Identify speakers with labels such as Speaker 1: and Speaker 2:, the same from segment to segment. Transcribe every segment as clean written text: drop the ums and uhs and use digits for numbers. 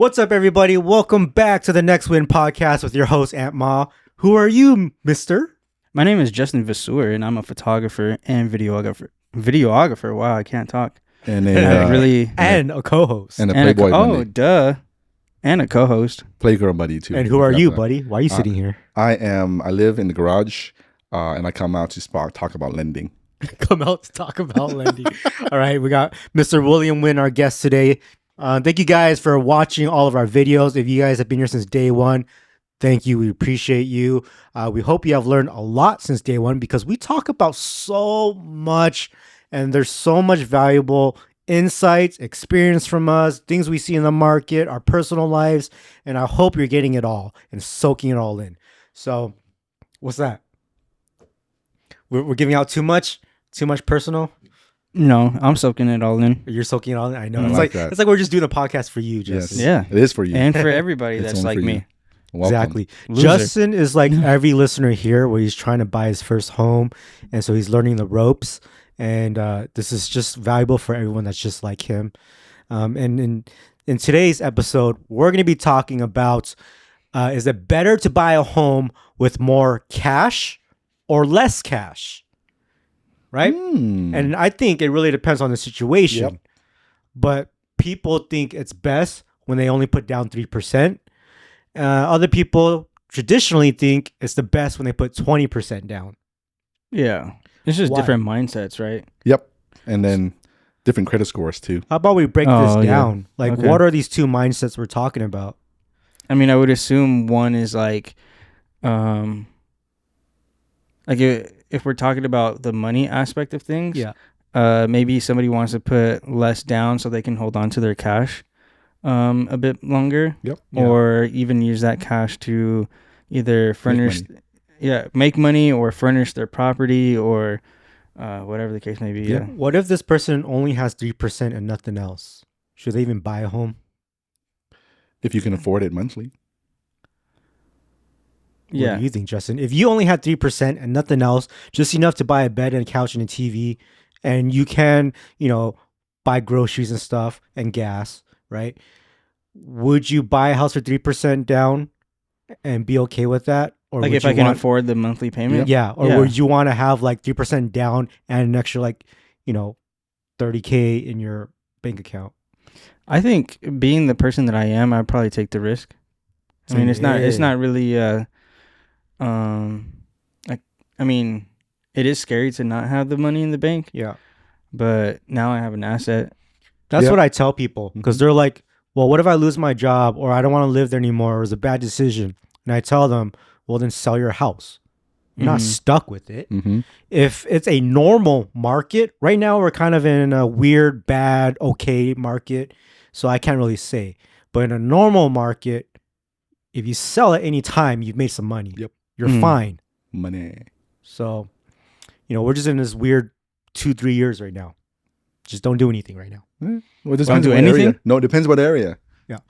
Speaker 1: What's up, everybody? Welcome back to the Next Win podcast with your host, Aunt Ma. Who are you, mister?
Speaker 2: My name is Justin Vaseur, and I'm a photographer and videographer. Wow, I can't talk.
Speaker 1: And a co-host.
Speaker 3: And a Playboy buddy.
Speaker 2: Oh, duh. And a co-host.
Speaker 3: Playgirl buddy, too.
Speaker 1: And who are you, buddy? Why are you sitting here?
Speaker 3: I live in the garage, and I come out to talk about lending.
Speaker 1: Come out to talk about lending. All right, we got Mr. William Wynn, our guest today. Thank you guys for watching all of our videos. If you guys have been here since day one, thank you. We appreciate you. We hope you have learned a lot since day one because we talk about so much and there's so much valuable insights, experience from us, things we see in the market, our personal lives, and I hope you're getting it all and soaking it all in. So, what's that? We're giving out too much personal?
Speaker 2: No, I'm soaking it all in.
Speaker 1: You're soaking it all in? I know.
Speaker 3: It's
Speaker 1: like we're just doing a podcast for you, Justin.
Speaker 3: Yes.
Speaker 2: Yeah.
Speaker 3: It is for you.
Speaker 2: And for everybody that's like me.
Speaker 3: Welcome.
Speaker 1: Exactly.
Speaker 2: Loser.
Speaker 1: Justin is like every listener here where he's trying to buy his first home. And so he's learning the ropes. And this is just valuable for everyone that's just like him. And in today's episode, we're going to be talking about, is it better to buy a home with more cash or less cash? Right? And I think it really depends on the situation.
Speaker 3: Yep.
Speaker 1: But people think it's best when they only put down 3%. Other people traditionally think it's the best when they put 20% down.
Speaker 2: Yeah. It's just
Speaker 1: Why?
Speaker 2: different mindsets, right?
Speaker 3: Yep. And then different credit scores, too.
Speaker 1: How about we break this down?
Speaker 2: Yeah.
Speaker 1: Like,
Speaker 2: Okay.
Speaker 1: what are these two mindsets we're talking about?
Speaker 2: I mean, I would assume one is if we're talking about the money aspect of things, maybe somebody wants to put less down so they can hold on to their cash a bit longer.
Speaker 3: Yep.
Speaker 2: Or even use that cash to either make money or furnish their property or whatever the case may be. Yeah.
Speaker 1: What if this person only has 3% and nothing else? Should they even buy a home?
Speaker 3: If you can afford it monthly.
Speaker 1: What do you think, Justin? If you only had 3% and nothing else, just enough to buy a bed and a couch and a TV, and you can, buy groceries and stuff and gas, right? Would you buy a house for 3% down and be okay with that? Or
Speaker 2: Like if I can afford the monthly payment?
Speaker 1: Yeah. Or would you want to have like 3% down and an extra $30K in your bank account?
Speaker 2: I think being the person that I am, I'd probably take the risk. I mean, it's not really it is scary to not have the money in the bank.
Speaker 1: Yeah.
Speaker 2: But now I have an asset.
Speaker 1: That's what I tell people because they're like, well, what if I lose my job or I don't want to live there anymore or it was a bad decision? And I tell them, well, then sell your house. You're not stuck with it.
Speaker 3: Mm-hmm.
Speaker 1: If it's a normal market, right now we're kind of in a weird, bad, okay market. So I can't really say. But in a normal market, if you sell at any time, you've made some money.
Speaker 3: Yep.
Speaker 1: You're fine.
Speaker 3: Money.
Speaker 1: So, we're just in this weird 2-3 years right now. Just don't do anything right now.
Speaker 3: Well, it
Speaker 2: Don't do
Speaker 3: what
Speaker 2: anything?
Speaker 3: area. No, it depends what area.
Speaker 1: Yeah.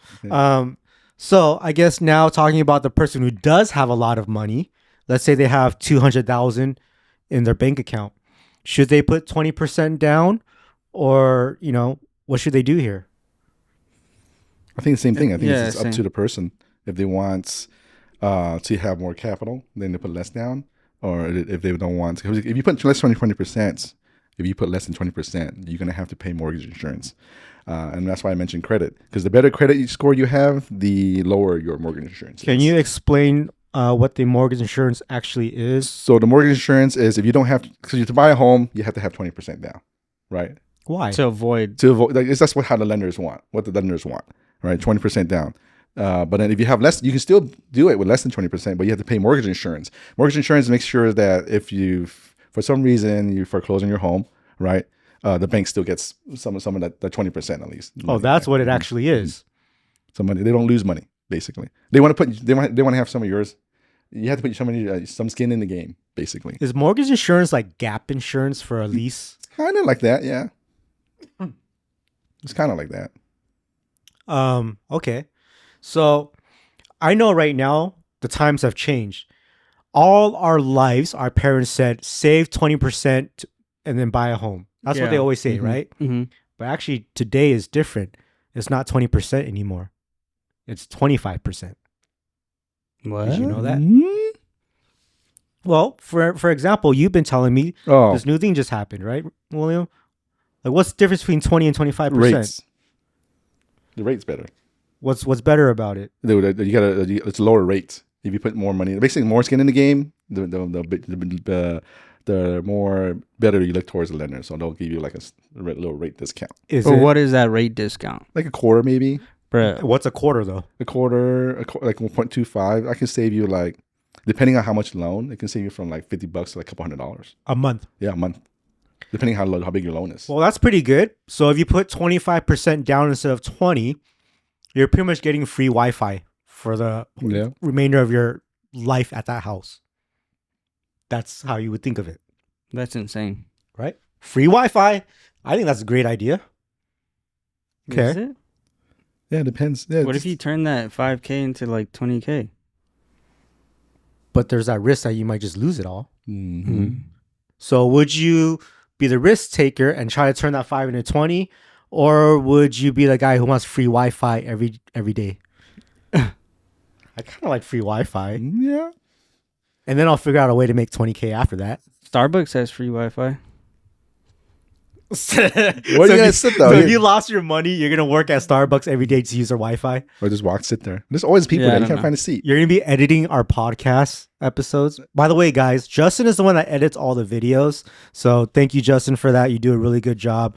Speaker 1: So I guess now talking about the person who does have a lot of money, let's say they have $200,000 in their bank account. Should they put 20% down or, what should they do here?
Speaker 3: I think the same thing. I think it's
Speaker 2: same.
Speaker 3: up to the person. If they want to have more capital, then they put less down. Or if they don't want to. If you put less than 20%, if you put less than 20%, you're going to have to pay mortgage insurance. And that's why I mentioned credit. Because the better credit score you have, the lower your mortgage insurance is.
Speaker 1: Can you explain what the mortgage insurance actually is?
Speaker 3: So the mortgage insurance is if you don't have, because to buy a home, you have to have 20% down, right?
Speaker 1: Why?
Speaker 2: To avoid.
Speaker 3: That's how the lenders want, what the lenders want, right? 20% down. But then if you have less, you can still do it with less than 20%, but you have to pay mortgage insurance. Mortgage insurance makes sure that if you, for some reason, you foreclose on your home, right? The bank still gets some of that 20% at least.
Speaker 1: Oh, that's what it actually is.
Speaker 3: Some money. They don't lose money, basically. They want to have some of yours. You have to put some skin in the game, basically.
Speaker 1: Is mortgage insurance like gap insurance for a lease?
Speaker 3: Kind of like that, yeah. It's kind of like that.
Speaker 1: Okay. So I know right now the times have changed. All our lives, our parents said, save 20% and then buy a home. That's what they always say, right?
Speaker 2: Mm-hmm.
Speaker 1: But actually today is different. It's not 20% anymore. It's 25%.
Speaker 2: What?
Speaker 1: Did you know that?
Speaker 3: Mm?
Speaker 1: Well, for example, you've been telling me
Speaker 3: Oh,
Speaker 1: this new thing just happened, right, William? Like, what's the difference between 20 and 25%?
Speaker 3: rates. The rate's better.
Speaker 1: What's better about it?
Speaker 3: It's lower rates if you put more money. Basically, more skin in the game. The more better you look towards the lender, so they'll give you like a little rate discount,
Speaker 2: But what is that rate discount?
Speaker 3: like a quarter maybe.
Speaker 2: Bruh.
Speaker 1: What's a quarter though?
Speaker 3: A quarter, like 1.25. I can save you like, depending on how much loan, it can save you from like $50 to like a couple $100.
Speaker 1: A month.
Speaker 3: Yeah, a month, depending how big your loan is.
Speaker 1: Well, that's pretty good. So if you put 25% down instead of 20, you're pretty much getting free Wi-Fi for the remainder of your life at that house. That's how you would think of it.
Speaker 2: That's insane.
Speaker 1: Right? Free Wi-Fi. I think that's a great idea. Okay.
Speaker 2: Is it?
Speaker 3: Yeah, it depends. Yeah,
Speaker 2: What if you turn that 5K into like 20K?
Speaker 1: But there's that risk that you might just lose it all.
Speaker 3: Mm-hmm.
Speaker 1: So would you be the risk taker and try to turn that 5 into 20? Or would you be the guy who wants free Wi-Fi every day? I kind of like free Wi-Fi.
Speaker 3: Yeah.
Speaker 1: And then I'll figure out a way to make 20K after that.
Speaker 2: Starbucks has free Wi-Fi.
Speaker 3: Where are you gonna sit though?
Speaker 1: So if you lost your money, you're gonna work at Starbucks every day to use their Wi-Fi.
Speaker 3: Or just sit there. There's always people
Speaker 2: Yeah,
Speaker 3: there.
Speaker 2: I
Speaker 3: You
Speaker 2: don't
Speaker 3: can't
Speaker 2: know.
Speaker 3: find a seat.
Speaker 1: You're gonna be editing our podcast episodes. By the way, guys, Justin is the one that edits all the videos. So thank you, Justin, for that. You do a really good job.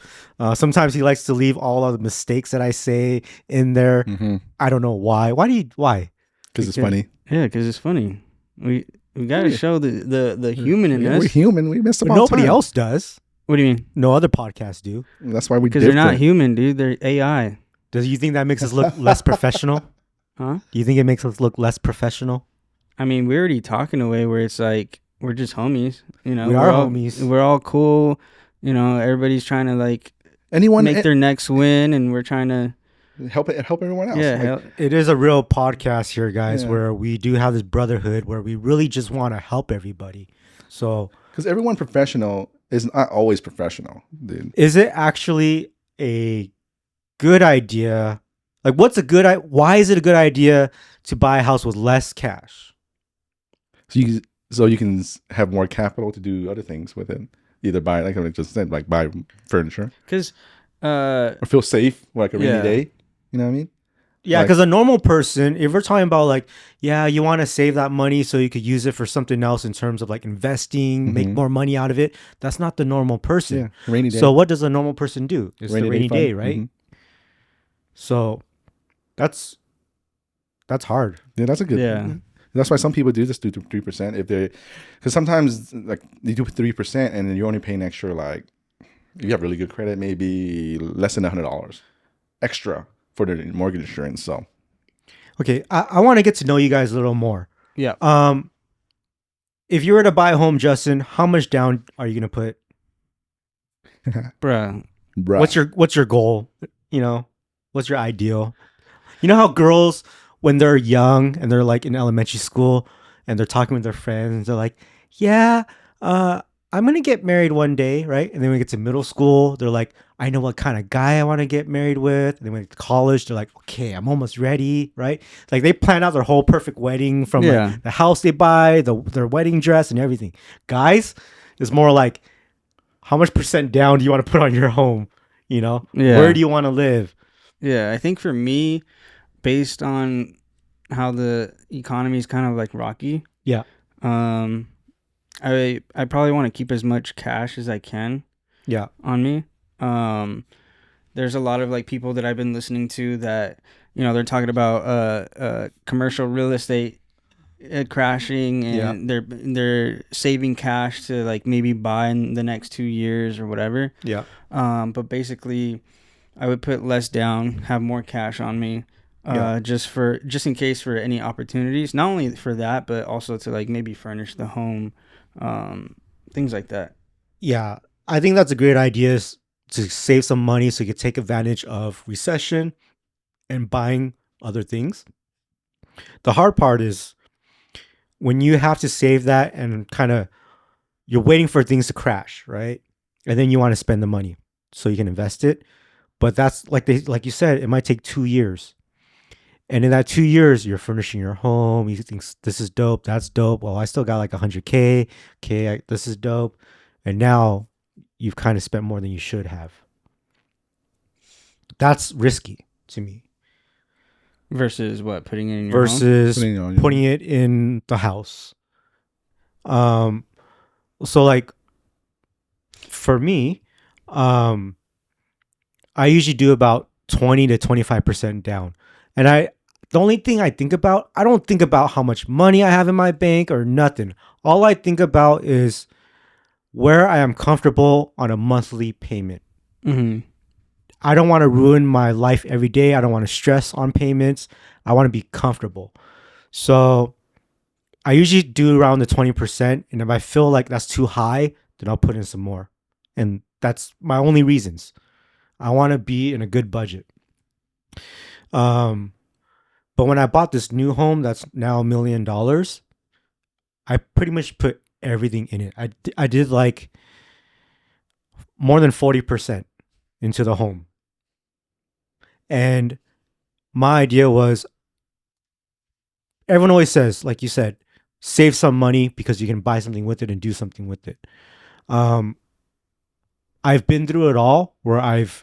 Speaker 1: Sometimes he likes to leave all of the mistakes that I say in there.
Speaker 3: Mm-hmm.
Speaker 1: I don't know why. Why?
Speaker 3: Because it's funny.
Speaker 2: Yeah, because it's funny. We gotta show the human in
Speaker 3: Yeah,
Speaker 2: us.
Speaker 3: we're human. We mess up all
Speaker 1: Nobody
Speaker 3: the time.
Speaker 1: else does.
Speaker 2: What do you mean?
Speaker 1: No other podcasts do.
Speaker 3: That's why we
Speaker 2: Because they're not human, dude. They're AI.
Speaker 1: Does you think that makes us look less professional?
Speaker 2: Huh?
Speaker 1: Do you think it makes us look less professional?
Speaker 2: I mean, we're already talking a way where it's like we're just homies. You know,
Speaker 1: We
Speaker 2: we're
Speaker 1: are
Speaker 2: all,
Speaker 1: homies.
Speaker 2: We're all cool. You know, everybody's trying to like
Speaker 3: Anyone
Speaker 2: make their next win, and we're trying to
Speaker 3: help everyone else.
Speaker 2: yeah.
Speaker 3: Like,
Speaker 2: hell,
Speaker 1: It is a real podcast here, guys,
Speaker 3: Yeah.
Speaker 1: where we do have this brotherhood where we really just want to help everybody. So
Speaker 3: because everyone professional is not always professional, dude.
Speaker 1: is it actually a good idea? Like, why is it a good idea to buy a house with less cash?
Speaker 3: So you can have more capital to do other things with it. Either buy, like I just said, like buy furniture
Speaker 2: because
Speaker 3: or feel safe, like a rainy
Speaker 2: Yeah.
Speaker 3: day. You know what I mean?
Speaker 1: Yeah,
Speaker 3: Like-
Speaker 1: because a normal person, if we're talking about like, yeah, you want to save that money so you could use it for something else in terms of like investing, make
Speaker 3: Mhm.
Speaker 1: more money out of it. That's not the normal person.
Speaker 3: Yeah, rainy day.
Speaker 1: So what does a normal person do? It's the rainy
Speaker 3: fund.
Speaker 1: day, right?
Speaker 3: Mhm.
Speaker 1: So that's hard.
Speaker 3: Yeah, that's a good.
Speaker 2: Yeah.
Speaker 3: That's why some people do just do 3% if they, because sometimes like they do 3% and then you're only paying extra, like if you have really good credit, maybe less than $100 extra for the mortgage insurance. So
Speaker 1: Okay, I want to get to know you guys a little more.
Speaker 2: yeah.
Speaker 1: If you were to buy a home, Justin, how much down are you gonna put?
Speaker 2: Bruh.
Speaker 3: bruh.
Speaker 1: What's your goal? You know, what's your ideal? You know how girls, when they're young and they're like in elementary school and they're talking with their friends, they're like, yeah, I'm gonna get married one day, right? And then when we get to middle school, they're like, I know what kind of guy I want to get married with. And then when they get to college, they're like, okay, I'm almost ready, right? Like they plan out their whole perfect wedding from
Speaker 2: Yeah.
Speaker 1: like, the house they buy, their wedding dress and everything. Guys, it's more like, how much % down do you want to put on your home? You know,
Speaker 2: Yeah.
Speaker 1: where do you want to live?
Speaker 2: Yeah, I think for me, based on how the economy is kind of like rocky,
Speaker 1: Yeah.
Speaker 2: I probably want to keep as much cash as I can
Speaker 1: Yeah.
Speaker 2: on me. There's a lot of like people that I've been listening to that, you know, they're talking about commercial real estate crashing, and they're saving cash to like maybe buy in the next 2 years or whatever.
Speaker 1: Yeah.
Speaker 2: But basically, I would put less down, have more cash on me, just in case for any opportunities. Not only for that, but also to like maybe furnish the home, things like that.
Speaker 1: Yeah. I think that's a great idea, is to save some money so you can take advantage of recession and buying other things. The hard part is when you have to save that and kind of you're waiting for things to crash, right? And then you want to spend the money so you can invest it. But that's like you said, it might take 2 years. And in that 2 years, you're furnishing your home. You think this is dope, that's dope. Well, I still got like 100K. This is dope. And now you've kind of spent more than you should have. That's risky to me.
Speaker 2: Versus what? Putting it in your home?
Speaker 1: Versus putting it in the house. So like for me, I usually do about 20 to 25% down. And the only thing I don't think about how much money I have in my bank or nothing. All I think about is where I am comfortable on a monthly payment.
Speaker 2: Mm-hmm.
Speaker 1: I don't want to ruin my life every day. I don't want to stress on payments. I want to be comfortable. So I usually do around the 20%. And if I feel like that's too high, then I'll put in some more. And that's my only reasons. I want to be in a good budget. But when I bought this new home that's now $1 million, I pretty much put everything in it. I did like more than 40% into the home. And my idea was, everyone always says, like you said, save some money because you can buy something with it and do something with it. I've been through it all where I've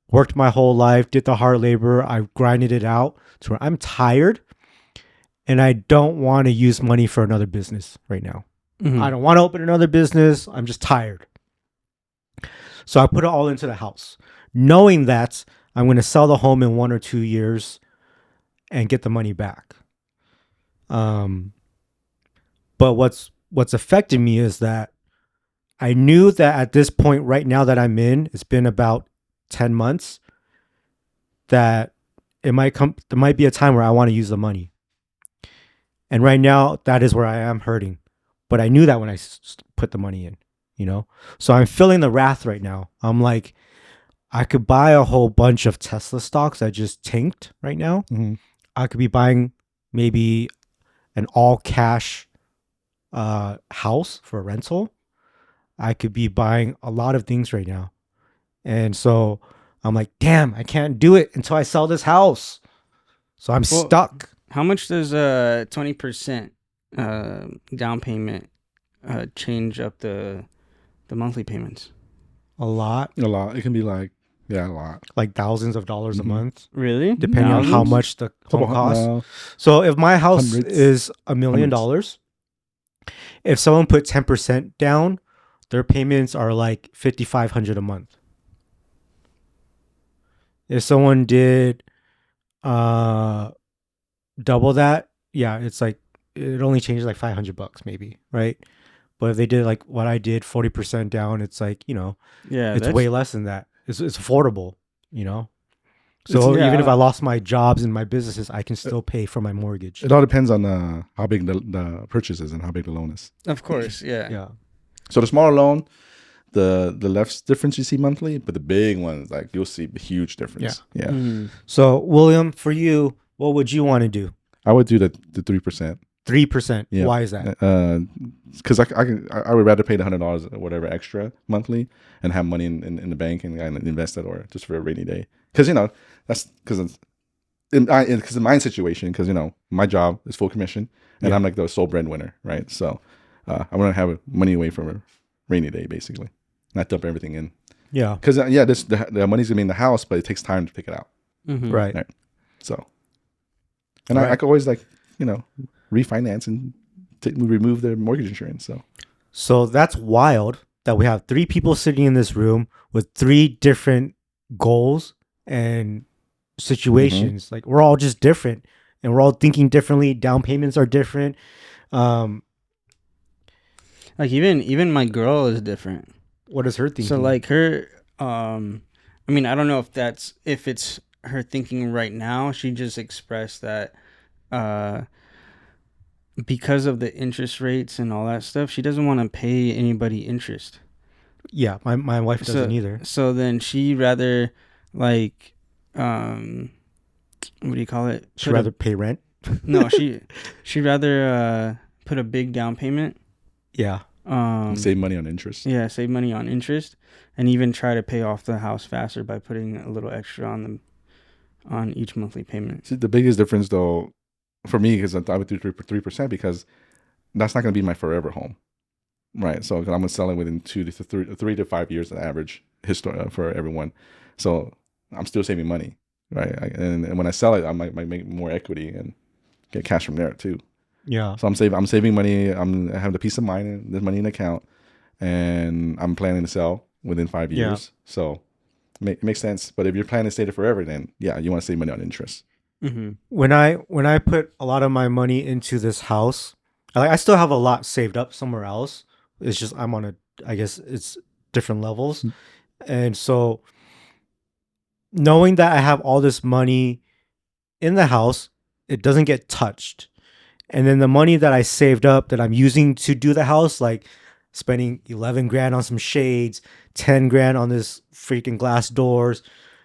Speaker 1: worked my whole life, did the hard labor, I've grinded it out to where I'm tired and I don't want to use money for another business right now.
Speaker 2: Mm-hmm.
Speaker 1: I don't want to open another business. I'm just tired. So I put it all into the house, knowing that I'm going to sell the home in 1 or 2 years and get the money back. But what's affected me is that I knew that at this point right now that I'm in, it's been about 10 months, that there might be a time where I want to use the money. And right now, that is where I am hurting. But I knew that when I put the money in, So I'm feeling the wrath right now. I'm like, I could buy a whole bunch of Tesla stocks that just tanked right now.
Speaker 3: Mm-hmm.
Speaker 1: I could be buying maybe an all cash house for a rental. I could be buying a lot of things right now. And so I'm like, damn, I can't do it until I sell this house. So I'm stuck.
Speaker 2: How much does 20% down payment change up the monthly payments?
Speaker 1: A lot.
Speaker 3: It can be like, a lot.
Speaker 1: Like thousands of dollars a month.
Speaker 2: Really?
Speaker 1: Depending on how much the home costs. So if my house is $1 million, if someone put 10% down, their payments are like $5,500 a month. If someone did double that, it's like it only changes like $500 maybe, right? But if they did like what I did, 40% down, it's like, it's way less than that. It's affordable, So even if I lost my jobs and my businesses, I can still pay for my mortgage.
Speaker 3: It all depends on how big the purchase is and how big the loan is.
Speaker 2: Of course, yeah.
Speaker 1: Yeah.
Speaker 3: So the smaller loan, the less difference you see monthly, but the big ones, like you'll see a huge difference. Yeah.
Speaker 2: Mm-hmm.
Speaker 1: So William, for you, what would you want to do?
Speaker 3: I would do the 3%.
Speaker 1: 3%.
Speaker 3: Yeah.
Speaker 1: Why is that?
Speaker 3: Because I would rather pay the $100 or whatever extra monthly and have money in the bank and invest it or just for a rainy day. Because that's because in my situation, because my job is full commission and I'm like the sole breadwinner, right? So I want to have money away from a rainy day, basically, not dump everything in.
Speaker 1: Yeah.
Speaker 3: Because the money's gonna be in the house, but it takes time to pick it out.
Speaker 2: Mm-hmm.
Speaker 1: Right.
Speaker 3: So, and I could always refinance and remove the mortgage insurance.
Speaker 1: So that's wild that we have 3 people sitting in this room with 3 different goals and situations. Mm-hmm. Like we're all just different and we're all thinking differently. Down payments are different.
Speaker 2: Like even my girl is different.
Speaker 1: What is her thinking?
Speaker 2: So like her, I don't know if it's her thinking right now. She just expressed that, because of the interest rates and all that stuff, she doesn't want to pay anybody interest.
Speaker 1: Yeah, my wife doesn't either.
Speaker 2: So then she rather like, what do you call it?
Speaker 1: She'd rather pay rent?
Speaker 2: No, she'd rather put a big down payment.
Speaker 1: Yeah.
Speaker 3: Save money on interest.
Speaker 2: Yeah, save money on interest, and even try to pay off the house faster by putting a little extra on each monthly payment.
Speaker 3: See, the biggest difference though, for me, because I would do 3%, because that's not going to be my forever home, right? So I'm going to sell it within 3 to 5 years on average, for everyone. So I'm still saving money, right? And when I sell it, I might make more equity and get cash from there too.
Speaker 1: Yeah.
Speaker 3: So I'm saving money. I have the peace of mind and there's money in the account, and I'm planning to sell within 5 years.
Speaker 1: Yeah.
Speaker 3: So it makes sense. But if you're planning to stay there forever, then yeah, you want to save money on interest.
Speaker 2: Mm-hmm.
Speaker 1: When I put a lot of my money into this house, I still have a lot saved up somewhere else. It's just I guess it's different levels. And so knowing that I have all this money in the house, it doesn't get touched. And then the money that I saved up that I'm using to do the house, like spending 11 grand on some shades, 10 grand on this freaking glass doors.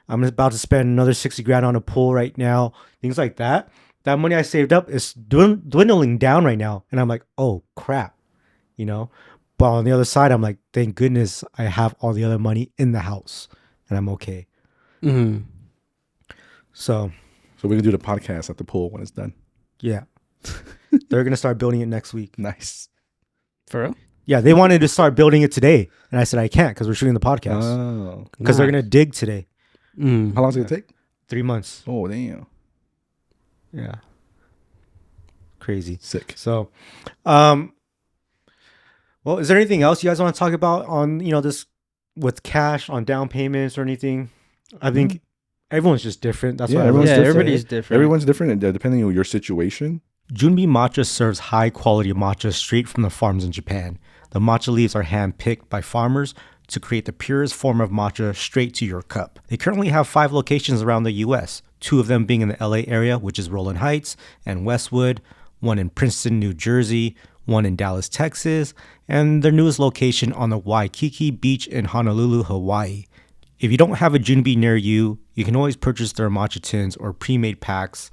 Speaker 1: I'm about to spend another 60 grand on a pool right now. Things like that. That money I saved up is dwindling down right now. And I'm like, oh crap, you know? But on the other side, I'm like, thank goodness I have all the other money in the house and I'm okay.
Speaker 2: Mm-hmm.
Speaker 1: So
Speaker 3: we can do the podcast at the pool when it's done.
Speaker 1: yeah. They're going to start building it next week.
Speaker 3: Nice.
Speaker 2: For real?
Speaker 1: Yeah, they wanted to start building it today. And I said, I can't because we're shooting the podcast.
Speaker 3: Oh.
Speaker 1: Because they're going to dig today.
Speaker 2: Mm.
Speaker 3: How long is it going to take?
Speaker 1: 3 months.
Speaker 3: Oh, damn.
Speaker 1: Yeah. Crazy.
Speaker 3: Sick.
Speaker 1: So, well, is there anything else you guys want to talk about on, this with cash on down payments or anything? I think everyone's just different. That's why
Speaker 2: everybody's different.
Speaker 3: Everyone's different depending on your situation.
Speaker 1: Junbi matcha serves high quality matcha straight from the farms in Japan. The matcha leaves are hand picked by farmers to create the purest form of matcha straight to your cup. They currently have 5 locations around the US, 2 of them being in the LA area, which is Roland Heights and Westwood, 1 in Princeton, New Jersey, 1 in Dallas, Texas, and their newest location on the Waikiki Beach in Honolulu, Hawaii. If you don't have a Junbi near you, you can always purchase their matcha tins or pre-made packs.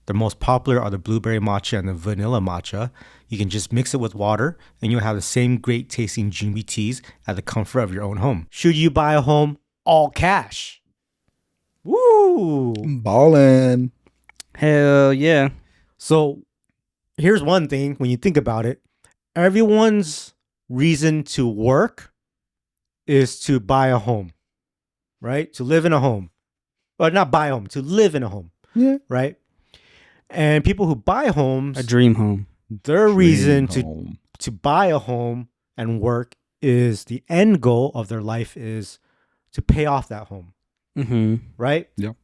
Speaker 1: The most popular are the blueberry matcha and the vanilla matcha. You can just mix it with water and you'll have the same great tasting Junbi teas at the comfort of your own home. Should you buy a home all cash? Woo!
Speaker 3: Ballin'.
Speaker 2: Hell yeah.
Speaker 1: So here's one thing when you think about it. Everyone's reason to work is to buy a home, right? To live in a home. Or not buy a home, to live in a home.
Speaker 3: Yeah.
Speaker 1: Right? And people who buy homes,
Speaker 2: A dream home.
Speaker 1: their reason
Speaker 3: home.
Speaker 1: to buy a home and work is the end goal of their life is to pay off that home.
Speaker 2: Mm-hmm.
Speaker 1: Right?
Speaker 3: Yep.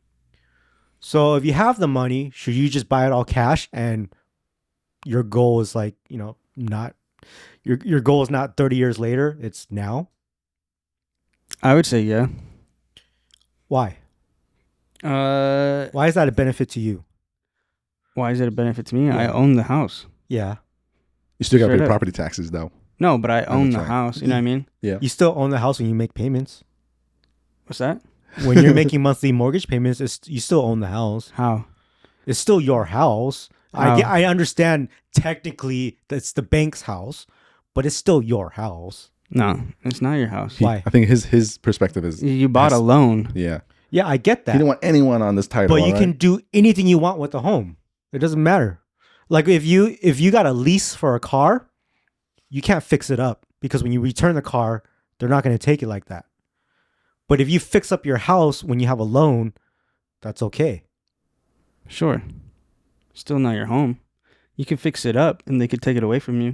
Speaker 1: So if you have the money, should you just buy it all cash and your goal is like, not your goal is not 30 years later, it's now?
Speaker 2: I would say yeah.
Speaker 1: Why? Why is that a benefit to you?
Speaker 2: Why is it a benefit to me?
Speaker 1: Yeah.
Speaker 2: I own the house.
Speaker 1: Yeah.
Speaker 3: You still got to
Speaker 2: Straight
Speaker 3: pay
Speaker 2: up.
Speaker 3: property taxes though.
Speaker 2: No, but I own the
Speaker 3: right.
Speaker 2: house. You know what I mean?
Speaker 3: Yeah.
Speaker 1: You still own the house when you make payments.
Speaker 2: What's that?
Speaker 1: When you're making monthly mortgage payments, you still own the house.
Speaker 2: How?
Speaker 1: It's still your house.
Speaker 2: How?
Speaker 1: I understand technically that's the bank's house, but it's still your house.
Speaker 2: No, it's not your house.
Speaker 1: Why?
Speaker 3: I think his perspective is
Speaker 2: You bought a loan.
Speaker 3: Yeah.
Speaker 1: Yeah, I get that.
Speaker 3: You don't want anyone on this title.
Speaker 1: But you can do anything you want with the home. It doesn't matter. Like if you got a lease for a car, you can't fix it up because when you return the car, they're not going to take it like that. But if you fix up your house when you have a loan, that's okay.
Speaker 2: Sure. Still not your home. You can fix it up and they could take it away from you.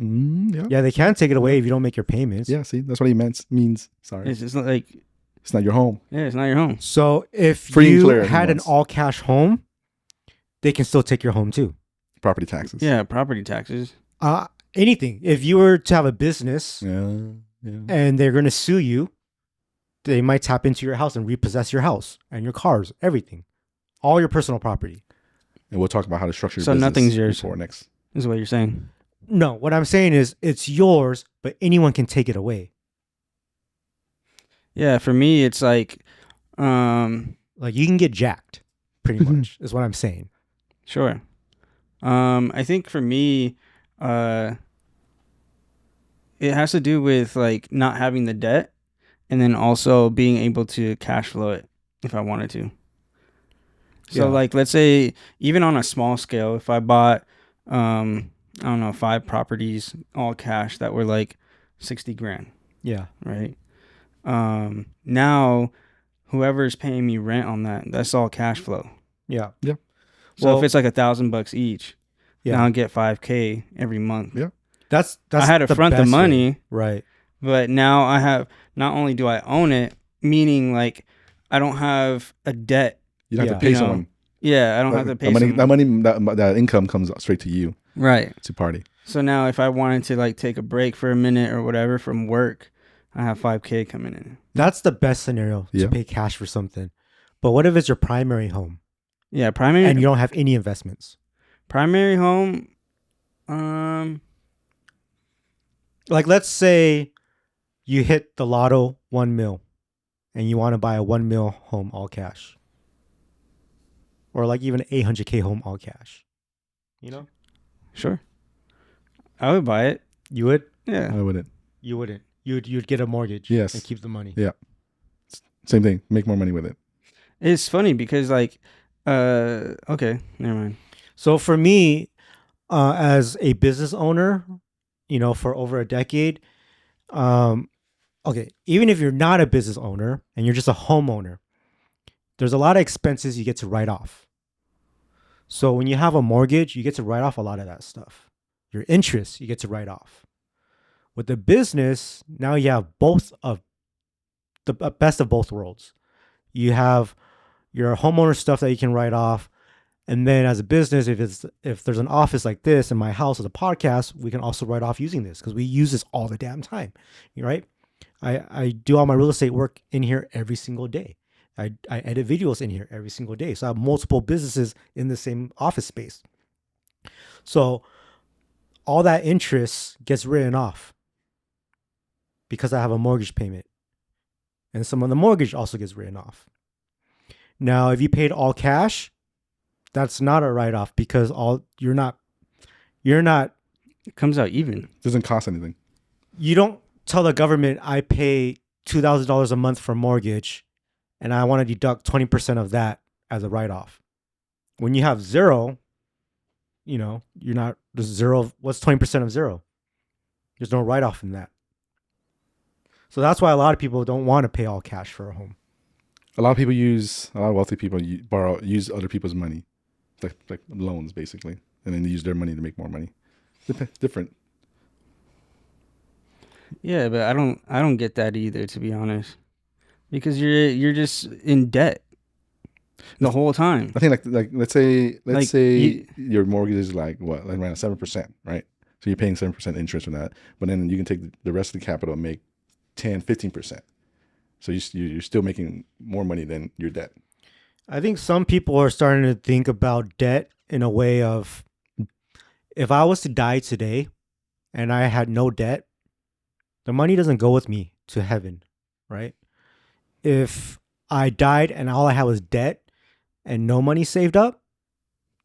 Speaker 3: Yeah.
Speaker 1: Yeah, they can take it away if you don't make your payments.
Speaker 3: Yeah. See, that's what he means. Sorry.
Speaker 2: It's not like,
Speaker 3: It's not your home.
Speaker 2: yeah, it's not your home.
Speaker 1: So if
Speaker 3: Free and
Speaker 1: you
Speaker 3: clear
Speaker 1: had an
Speaker 3: once.
Speaker 1: all cash home, they can still take your home too.
Speaker 3: Property taxes.
Speaker 2: Yeah, property taxes.
Speaker 1: Anything. If you were to have a business
Speaker 3: Yeah.
Speaker 1: and they're going to sue you, they might tap into your house and repossess your house and your cars, everything, all your personal property.
Speaker 3: And we'll talk about how to structure your
Speaker 2: So
Speaker 3: business
Speaker 2: nothing's yours.
Speaker 3: before next.
Speaker 2: Is what you're saying.
Speaker 1: No, what I'm saying is it's yours, but anyone can take it away.
Speaker 2: Yeah, for me, it's like,
Speaker 1: Like you can get jacked, pretty much, is what I'm saying.
Speaker 2: sure. I think for me, it has to do with like not having the debt and then also being able to cash flow it if I wanted to. So like, let's say even on a small scale, if I bought, I don't know, 5 properties all cash that were like 60 grand.
Speaker 1: Yeah.
Speaker 2: Right. Now whoever's paying me rent on that's all cash flow.
Speaker 1: Yeah.
Speaker 3: Yeah.
Speaker 2: So if it's like $1,000 each,
Speaker 1: yeah.
Speaker 2: now I get $5,000 every month.
Speaker 3: Yeah.
Speaker 1: That's
Speaker 2: I had to front the money.
Speaker 1: Way. Right.
Speaker 2: But now I have, not only do I own it, meaning like I don't have a debt.
Speaker 3: You don't have to pay someone.
Speaker 2: Yeah, I don't have to pay
Speaker 3: someone. That income comes straight to you.
Speaker 2: Right.
Speaker 3: To party.
Speaker 2: So now if I wanted to like take a break for a minute or whatever from work, I have $5,000 coming in.
Speaker 1: That's the best scenario to pay cash for something. But what if it's your primary home?
Speaker 2: Yeah, primary.
Speaker 1: And you don't have any investments.
Speaker 2: Primary home.
Speaker 1: Like let's say you hit the lotto 1 mil and you want to buy a 1 mil home all cash. Or like even an 800K home all cash. You know?
Speaker 2: Sure. I would buy it.
Speaker 1: You would?
Speaker 2: Yeah.
Speaker 3: I wouldn't.
Speaker 1: You wouldn't. You'd get a mortgage.
Speaker 3: Yes.
Speaker 1: And keep the money.
Speaker 3: Yeah. Same thing. Make more money with it.
Speaker 2: It's funny because like, okay, never mind.
Speaker 1: So for me, as a business owner, you know, for over a decade, okay, even if you're not a business owner and you're just a homeowner, there's a lot of expenses you get to write off. So when you have a mortgage, you get to write off a lot of that stuff. Your interest, you get to write off. With the business, now you have both of the best of both worlds. You have your homeowner stuff that you can write off. And then as a business, if there's an office like this in my house as a podcast, we can also write off using this because we use this all the damn time, right? I do all my real estate work in here every single day. I edit videos in here every single day. So I have multiple businesses in the same office space. So all that interest gets written off because I have a mortgage payment. And some of the mortgage also gets written off. Now, if you paid all cash, that's not a write-off because you're not.
Speaker 2: It comes out even.
Speaker 3: It doesn't cost anything.
Speaker 1: You don't tell the government I pay $2,000 a month for mortgage, and I want to deduct 20% of that as a write-off. When you have zero, you know, you're not. There's zero. What's 20% of zero? There's no write-off in that. So that's why a lot of people don't want to pay all cash for a home.
Speaker 3: A lot of wealthy people use other people's money, like loans basically, and then they use their money to make more money. Different.
Speaker 2: Yeah, but I don't get that either, to be honest, because you're just in debt the whole time.
Speaker 3: I think like let's say your mortgage is like what, like around 7%, right? So you're paying 7% interest on that, but then you can take the rest of the capital and make 10-15%. So you're still making more money than your debt.
Speaker 1: I think some people are starting to think about debt in a way of, if I was to die today and I had no debt, the money doesn't go with me to heaven, right? If I died and all I had was debt and no money saved up,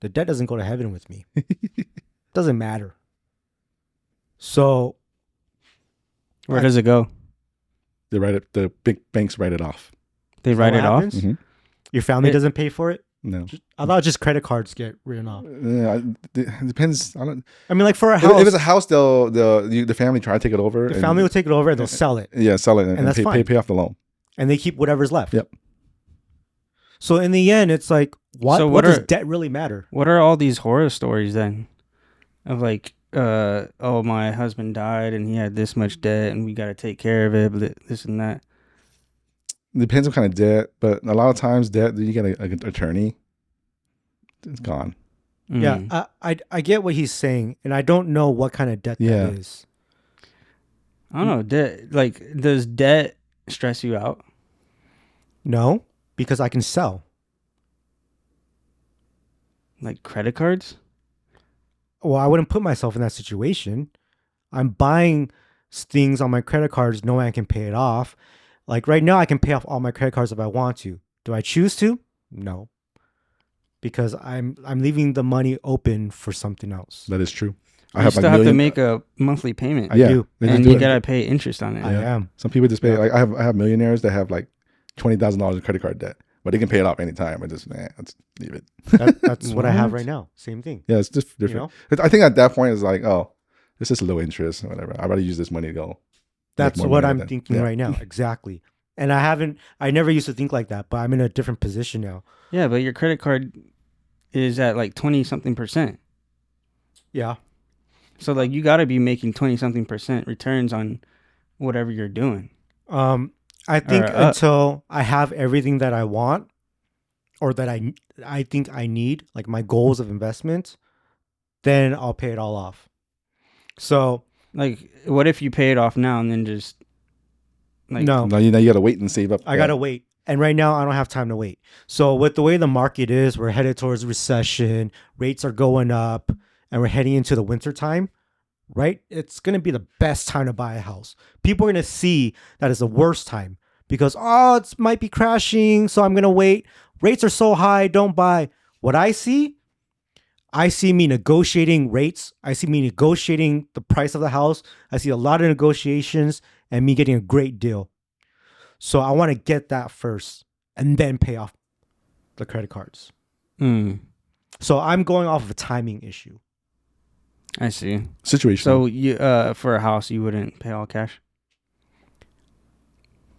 Speaker 1: the debt doesn't go to heaven with me. Doesn't matter. So
Speaker 2: where does it go?
Speaker 3: They write it. The big banks write it off.
Speaker 2: They write it off.
Speaker 3: Mm-hmm.
Speaker 1: Your family doesn't pay for it?
Speaker 3: No.
Speaker 1: I thought just credit cards get written off.
Speaker 3: It depends. I mean,
Speaker 1: like for a house,
Speaker 3: if it's a house, the family try to take it over.
Speaker 1: The family will take it over and they'll sell it.
Speaker 3: Yeah, sell it and
Speaker 1: that's fine.
Speaker 3: Pay off the loan.
Speaker 1: And they keep whatever's left.
Speaker 3: Yep.
Speaker 1: So in the end, it's like, what does debt really matter?
Speaker 2: What are all these horror stories then? Of like, oh, my husband died and he had this much debt and we got to take care of it, but this and that.
Speaker 3: Depends what kind of debt, but a lot of times debt, you get an attorney, it's gone.
Speaker 2: Mm.
Speaker 1: Yeah, I get what he's saying, and I don't know what kind of debt that is.
Speaker 2: I don't know. Debt, like, does debt stress you out?
Speaker 1: No, because I can sell.
Speaker 2: Like credit cards?
Speaker 1: Well, I wouldn't put myself in that situation. I'm buying things on my credit cards knowing I can pay it off. Like right now, I can pay off all my credit cards if I want to. Do I choose to? No. Because I'm leaving the money open for something else.
Speaker 3: That is true.
Speaker 2: You still have to make a monthly payment.
Speaker 1: I do.
Speaker 2: And you got to pay interest on it.
Speaker 1: I am.
Speaker 3: Some people just pay. Like I have millionaires that have like $20,000 in credit card debt. but they can pay it off anytime. I just let's leave it.
Speaker 1: That's what I have
Speaker 2: What?
Speaker 1: right now. Same thing.
Speaker 3: Yeah, it's just
Speaker 1: You
Speaker 3: different.
Speaker 1: know,
Speaker 3: I think at that point it's like, oh, this is low interest or whatever. I'd rather use this money to go.
Speaker 1: that's
Speaker 3: more
Speaker 1: what
Speaker 3: money
Speaker 1: I'm
Speaker 3: with it.
Speaker 1: thinking
Speaker 3: Yeah.
Speaker 1: right now. Exactly. And I never used to think like that, but I'm in a different position now.
Speaker 2: Yeah, but your credit card is at like 20-something%.
Speaker 1: Yeah.
Speaker 2: So like you got to be making 20-something% returns on whatever you're doing.
Speaker 1: I think
Speaker 2: Or,
Speaker 1: until I have everything that I want or that I think I need, like my goals of investment, then I'll pay it all off. So
Speaker 2: Like, what if you pay it off now and then just like
Speaker 1: no,
Speaker 3: Now you got to wait and save up.
Speaker 1: I gotta wait. And right now I don't have time to wait. So with the way the market is, we're headed towards recession, rates are going up, and we're heading into the winter time, right? It's gonna be the best time to buy a house. People are gonna see that it's the worst time because it might be crashing, so I'm gonna wait. Rates are so high, don't buy. What I see me negotiating rates. I see me negotiating the price of the house. I see a lot of negotiations and me getting a great deal. So I want to get that first and then pay off the credit cards. So I'm going off of a timing issue.
Speaker 2: I see.
Speaker 3: Situation.
Speaker 2: So you for a house you wouldn't pay all cash?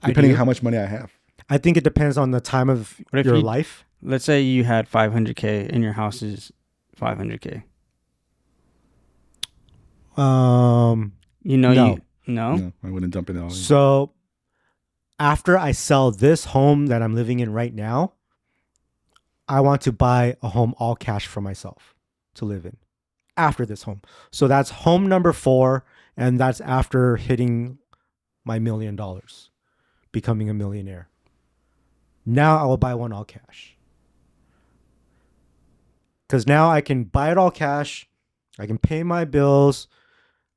Speaker 3: Depending
Speaker 1: I
Speaker 3: on how much money I have.
Speaker 1: I think it depends on the time of
Speaker 2: What if
Speaker 1: your
Speaker 2: you-
Speaker 1: life.
Speaker 2: Let's say you had 500K and your house is 500K. You know
Speaker 1: No.
Speaker 2: no?
Speaker 3: I wouldn't dump it all in.
Speaker 1: So after I sell this home that I'm living in right now, I want to buy a home all cash for myself to live in after this home. So that's home number 4, and that's after hitting my $1 million, becoming a millionaire. Now I will buy one all cash. Because now I can buy it all cash. I can pay my bills.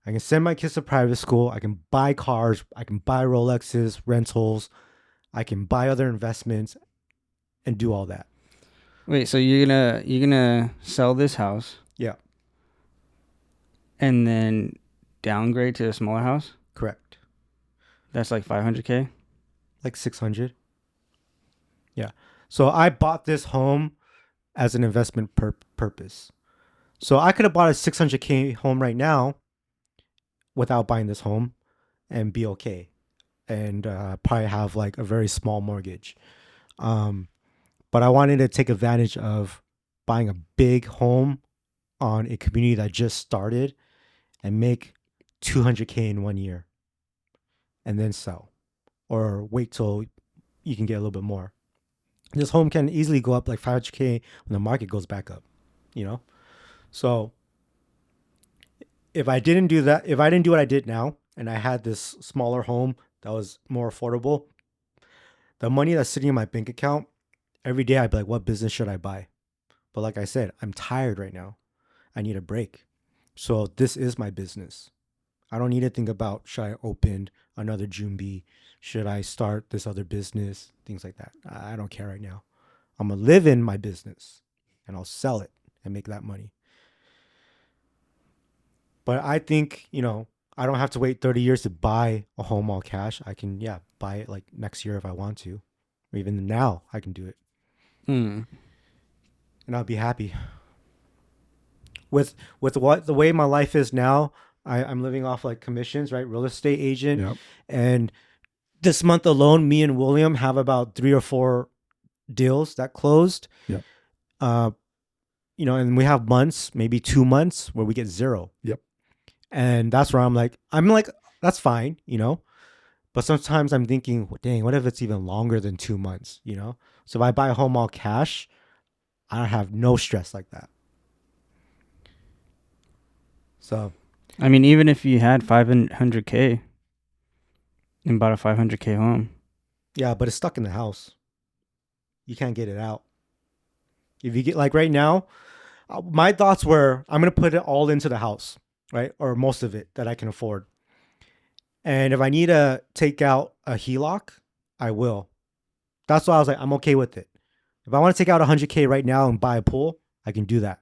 Speaker 1: I can send my kids to private school. I can buy cars. I can buy Rolexes, rentals. I can buy other investments and do all that.
Speaker 2: Wait, so you're gonna sell this house
Speaker 1: Yeah,
Speaker 2: and then downgrade to a smaller house?
Speaker 1: correct.
Speaker 2: That's like 500K?
Speaker 1: Like 600. Yeah. So I bought this home as an investment purpose. So I could have bought a 600K home right now without buying this home and be okay. And probably have like a very small mortgage. But I wanted to take advantage of buying a big home on a community that just started and make 200K in 1 year and then sell, or wait till you can get a little bit more. This home can easily go up like 500K when the market goes back up, you know? So if I didn't do that, if I didn't do what I did now, and I had this smaller home that was more affordable, the money that's sitting in my bank account, every day I'd be like, what business should I buy? But like I said, I'm tired right now. I need a break. So this is my business. I don't need to think about, should I open another Jumbi? Should I start this other business? Things like that. I don't care right now. I'm going to live in my business and I'll sell it and make that money. But I think, I don't have to wait 30 years to buy a home all cash. I can, buy it like next year if I want to. Or even now, I can do it. And I'll be happy. With what the way my life is now, I'm living off like commissions, right? Real estate agent.
Speaker 3: Yep.
Speaker 1: And this month alone, me and William have about 3 or 4 deals that closed.
Speaker 3: Yep.
Speaker 1: And we have months, maybe 2 months where we get 0.
Speaker 3: Yep.
Speaker 1: And that's where I'm like, that's fine, But sometimes I'm thinking, well, dang, what if it's even longer than 2 months, So if I buy a home all cash, I have no stress like that. So,
Speaker 2: I mean, even if you had 500K and bought a 500K home.
Speaker 1: yeah, but it's stuck in the house. You can't get it out. If you get, like right now, my thoughts were, I'm going to put it all into the house, right? Or most of it that I can afford. And if I need to take out a HELOC, I will. That's why I was like, I'm okay with it. If I want to take out 100K right now and buy a pool, I can do that.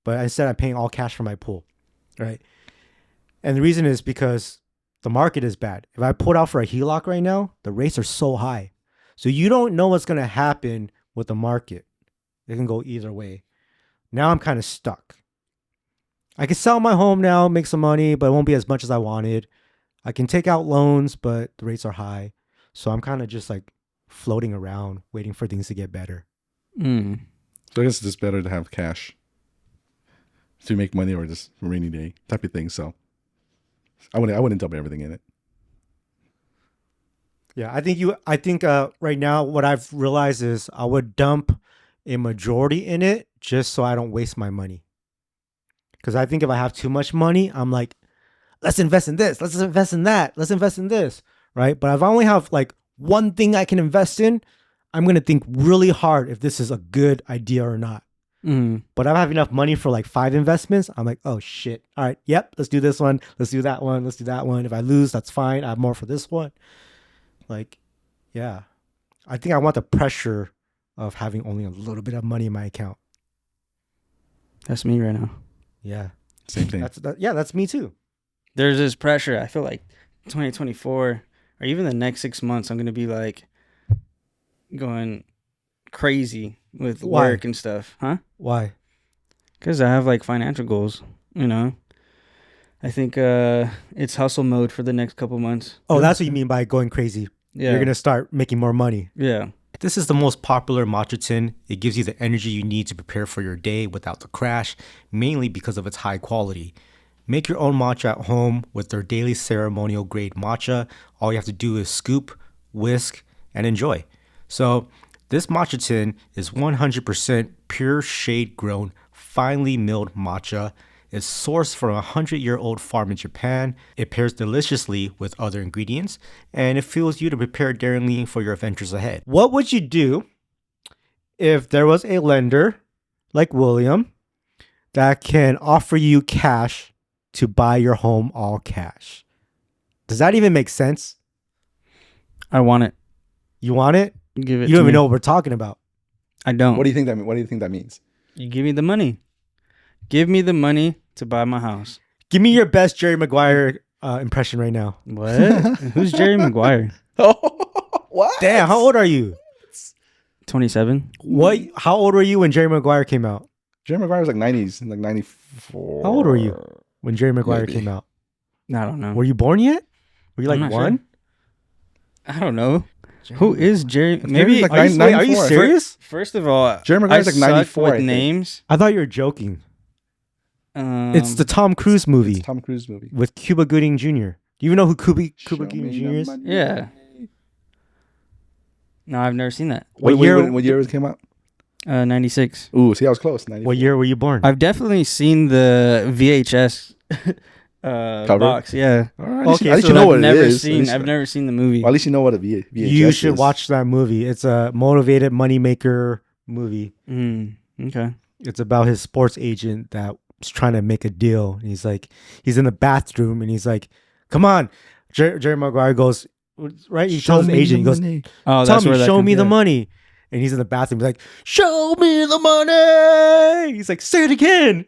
Speaker 1: But instead, I'm paying all cash for my pool, right? And the reason is because the market is bad. If I put out for a HELOC right now, the rates are so high. So you don't know what's going to happen with the market. It can go either way. Now I'm kind of stuck. I can sell my home now, make some money, but it won't be as much as I wanted. I can take out loans, but the rates are high. So I'm kind of just like floating around, waiting for things to get better.
Speaker 2: Mm.
Speaker 3: So I guess it's just better to have cash to make money or just a rainy day type of thing. So I wouldn't dump everything in it.
Speaker 1: Yeah, I think right now what I've realized is I would dump a majority in it just so I don't waste my money. Because I think if I have too much money, I'm like, let's invest in this, let's invest in that, let's invest in this, right? But if I only have like one thing I can invest in, I'm going to think really hard if this is a good idea or not.
Speaker 2: Mm.
Speaker 1: But if I have enough money for like 5 investments, I'm like, oh shit. All right, yep, let's do this one. Let's do that one. Let's do that one. If I lose, that's fine. I have more for this one. Like, yeah. I think I want the pressure of having only a little bit of money in my account.
Speaker 2: That's me right now.
Speaker 1: Yeah.
Speaker 3: Same thing.
Speaker 1: That's me too.
Speaker 2: There's this pressure. I feel like 2024 or even the next 6 months, I'm going to be like going crazy with
Speaker 1: Why?
Speaker 2: work and stuff. Huh?
Speaker 1: Why?
Speaker 2: Because I have like financial goals, you know. I think it's hustle mode for the next couple months.
Speaker 1: Oh, that's what you mean by going crazy.
Speaker 2: Yeah.
Speaker 1: You're going to start making more money.
Speaker 2: Yeah.
Speaker 1: This is the most popular matcha tin. It gives you the energy you need to prepare for your day without the crash, mainly because of its high quality. Make your own matcha at home with their daily ceremonial grade matcha. All you have to do is scoop, whisk, and enjoy. So this matcha tin is 100% pure shade-grown, finely milled matcha. It's sourced from a 100-year-old farm in Japan. It pairs deliciously with other ingredients, and it fuels you to prepare daringly for your adventures ahead. What would you do if there was a lender like William that can offer you cash to buy your home all cash? Does that even make sense?
Speaker 2: I want it.
Speaker 1: You want it?
Speaker 2: Give it
Speaker 1: You don't
Speaker 2: to
Speaker 1: even
Speaker 2: me.
Speaker 1: know what we're talking about.
Speaker 2: I don't.
Speaker 3: What do you think that means? What do you think that means?
Speaker 2: You give me the money. Give me the money to buy my house.
Speaker 1: Give me your best Jerry Maguire impression right now.
Speaker 2: What? Who's Jerry Maguire?
Speaker 3: Oh, what?
Speaker 1: Damn, how old are you?
Speaker 2: 27.
Speaker 1: What? How old were you when Jerry Maguire came out?
Speaker 3: Jerry Maguire was like 90s, like 94.
Speaker 1: How old were you when Jerry Maguire
Speaker 3: Maybe.
Speaker 1: came out?
Speaker 2: I don't know.
Speaker 1: Were you born yet? Were you
Speaker 2: I'm
Speaker 1: like
Speaker 2: not
Speaker 1: one?
Speaker 2: I don't know. Who is Jerry?
Speaker 3: Jerry's
Speaker 2: Maybe.
Speaker 3: like
Speaker 1: Are you, wait, are you
Speaker 3: 94.
Speaker 1: serious?
Speaker 2: First of all,
Speaker 3: Jerry Maguire's
Speaker 2: I
Speaker 3: like 94,
Speaker 2: suck
Speaker 3: I
Speaker 2: with
Speaker 3: think.
Speaker 2: names.
Speaker 1: I thought you were joking. It's the Tom Cruise movie
Speaker 3: It's a Tom Cruise movie.
Speaker 1: with Cuba Gooding Jr. Do you even know who Cuba
Speaker 3: Show
Speaker 1: Gooding
Speaker 3: me
Speaker 1: Jr.
Speaker 3: the
Speaker 1: is?
Speaker 3: money.
Speaker 2: Yeah. No, I've never seen that.
Speaker 1: What year?
Speaker 3: What year it came out?
Speaker 2: 96.
Speaker 3: Ooh, see, I was close. 94.
Speaker 1: What year were you born?
Speaker 2: I've definitely seen the VHS
Speaker 3: Cover?
Speaker 2: box. Yeah.
Speaker 3: All right,
Speaker 1: Okay,
Speaker 3: at least
Speaker 1: so
Speaker 3: you know
Speaker 1: I've
Speaker 3: what it
Speaker 2: Never
Speaker 3: is.
Speaker 2: seen. I've never seen the movie.
Speaker 3: Well, at least you know what a VHS
Speaker 1: You should
Speaker 3: is.
Speaker 1: watch that movie. It's a motivated moneymaker movie.
Speaker 2: Okay.
Speaker 1: It's about his sports agent that's trying to make a deal. And he's like, he's in the bathroom and he's like, come on. Jerry Maguire goes, right? He tells his agent, he goes,
Speaker 2: Oh,
Speaker 1: tell
Speaker 2: that's
Speaker 1: me,
Speaker 2: where that
Speaker 1: show
Speaker 2: comes-
Speaker 1: me the
Speaker 2: yeah.
Speaker 1: money. And he's in the bathroom. He's like, show me the money. He's like, say it again.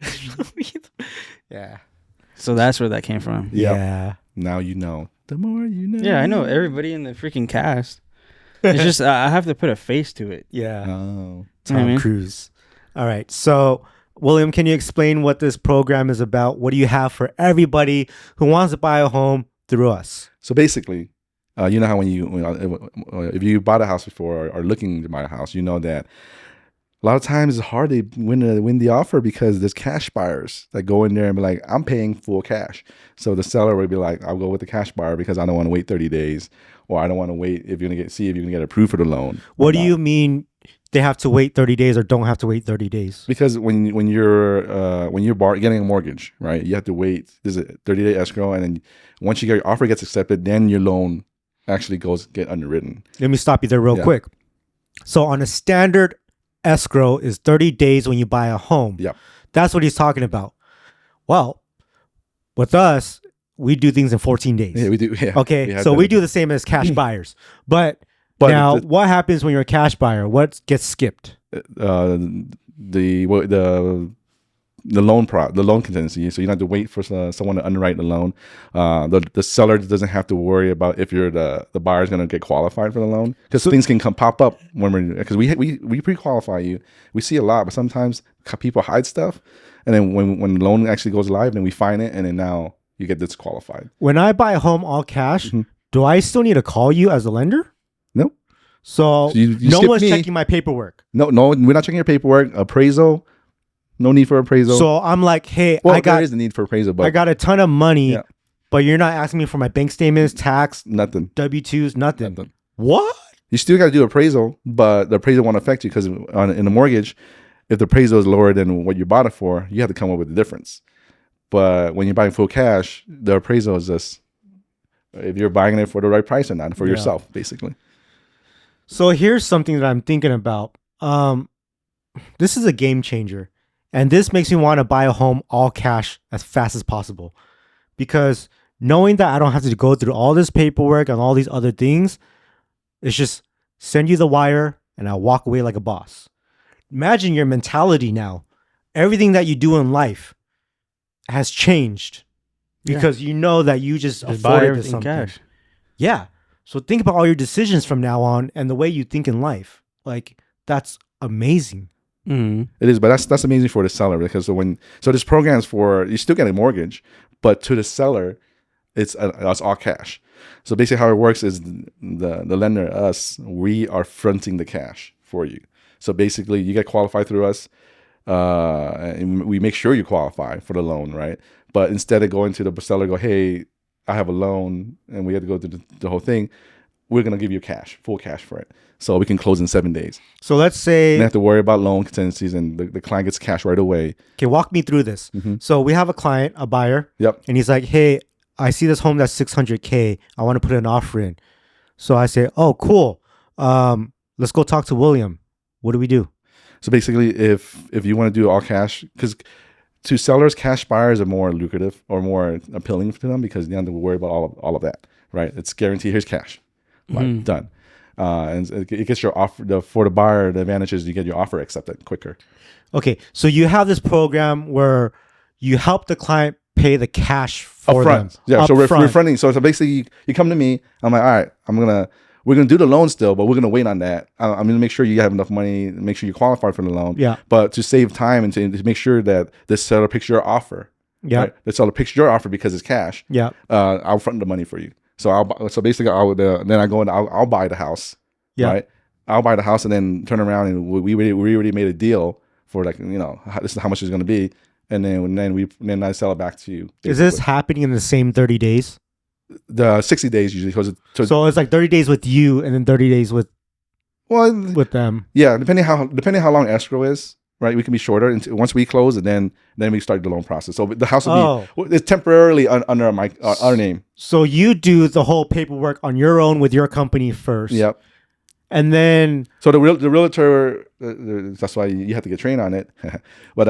Speaker 1: Yeah.
Speaker 2: So that's where that came from.
Speaker 3: Yep.
Speaker 1: Yeah.
Speaker 3: Now you know. The more you know.
Speaker 2: Yeah, I know everybody in the freaking cast. It's just I have to put a face to it.
Speaker 1: Yeah.
Speaker 3: Oh.
Speaker 2: You know what I
Speaker 1: Tom
Speaker 2: mean?
Speaker 1: Cruise. All right. So, William, can you explain what this program is about? What do you have for everybody who wants to buy a home through us?
Speaker 3: So basically, you know how if you bought a house before or are looking to buy a house, you know that a lot of times it's hard to win the offer because there's cash buyers that go in there and be like, I'm paying full cash. So the seller would be like, I'll go with the cash buyer because I don't want to wait 30 days, or I don't want to wait if you're gonna see if you're gonna get approved for the loan.
Speaker 1: What do you mean they have to wait 30 days or don't have to wait 30 days?
Speaker 3: Because when you're getting a mortgage, right, you have to wait. There's a 30-day escrow, and then once your offer gets accepted, then your loan actually get underwritten.
Speaker 1: Let me stop you there real quick. So on a standard escrow is 30 days when you buy a home.
Speaker 3: Yep.
Speaker 1: That's what he's talking about. Well, with us, we do things in 14 days.
Speaker 3: Yeah, we do. Yeah.
Speaker 1: Okay, so we do the same as cash buyers. But
Speaker 3: But
Speaker 1: now,
Speaker 3: the-
Speaker 1: what happens when you're a cash buyer? What gets skipped?
Speaker 3: the the loan contingency, so you don't have to wait for someone to underwrite the loan. The seller doesn't have to worry about if you're the buyer is going to get qualified for the loan, because things can pop up because we pre-qualify you. We see a lot, but sometimes people hide stuff, and then when the loan actually goes live, then we find it, and then now you get disqualified.
Speaker 1: When I buy a home all cash, do I still need to call you as a lender?
Speaker 3: No.
Speaker 1: So
Speaker 3: you
Speaker 1: no one's checking my paperwork.
Speaker 3: No, we're not checking your paperwork. Appraisal. No need for appraisal.
Speaker 1: So I'm like, hey,
Speaker 3: there is a need for appraisal, but
Speaker 1: I got a ton of money, but you're not asking me for my bank statements, tax,
Speaker 3: nothing,
Speaker 1: W-2s, nothing. What?
Speaker 3: You still got to do appraisal, but the appraisal won't affect you because in the mortgage, if the appraisal is lower than what you bought it for, you have to come up with the difference. But when you're buying full cash, the appraisal is just if you're buying it for the right price or not for yourself, basically.
Speaker 1: So here's something that I'm thinking about. This is a game changer. And this makes me want to buy a home all cash as fast as possible. Because knowing that I don't have to go through all this paperwork and all these other things, it's just send you the wire and I'll walk away like a boss. Imagine your mentality now. Everything that you do in life has changed because you know that you just afforded to something. Cash. Yeah. So think about all your decisions from now on and the way you think in life. Like, that's amazing.
Speaker 3: It is, but that's amazing for the seller, because this program is for, you still get a mortgage, but to the seller, it's all cash. So basically how it works is the lender, us, we are fronting the cash for you. So basically you get qualified through us, and we make sure you qualify for the loan, right? But instead of going to the seller, go, hey, I have a loan, and we have to go through the whole thing, we're going to give you full cash for it. So we can close in 7 days.
Speaker 1: So let's say...
Speaker 3: You don't have to worry about loan contingencies, and the client gets cash right away.
Speaker 1: Okay, walk me through this. So we have a client, a buyer.
Speaker 3: Yep.
Speaker 1: And he's like, hey, I see this home that's $600K. I want to put an offer in. So I say, oh, cool. Let's go talk to William. What do we do?
Speaker 3: So basically, if you want to do all cash, because to sellers, cash buyers are more lucrative or more appealing to them because they don't have to worry about all of that, right? It's guaranteed. Here's cash. Like, done. And it gets your offer. For the buyer, the advantage is you get your offer accepted quicker.
Speaker 1: Okay, so you have this program where you help the client pay the cash for them.
Speaker 3: Yeah, so we're fronting. So basically, you come to me. I'm like, all right, we're gonna do the loan still, but we're gonna wait on that. I'm gonna make sure you have enough money, make sure you qualify for the loan.
Speaker 1: Yeah.
Speaker 3: But to save time and to make sure that the seller picks your offer.
Speaker 1: Yeah.
Speaker 3: Right? The seller picks your offer because it's cash.
Speaker 1: Yeah.
Speaker 3: I'll front the money for you. So basically then I go and I'll buy the house.
Speaker 1: Yeah.
Speaker 3: Right. I'll buy the house and then turn around and we already made a deal for, like, this is how much it's going to be, and then I sell it back to you. Basically.
Speaker 1: Is this happening in the same 30 days?
Speaker 3: The 60 days usually.
Speaker 1: So it's like 30 days with you and then 30 days with them. Yeah,
Speaker 3: depending how long escrow is. Right, we can be shorter once we close, and then we start the loan process. So the house will be it's temporarily under our name.
Speaker 1: So you do the whole paperwork on your own with your company first.
Speaker 3: Yep.
Speaker 1: And then
Speaker 3: the realtor, that's why you have to get trained on it. But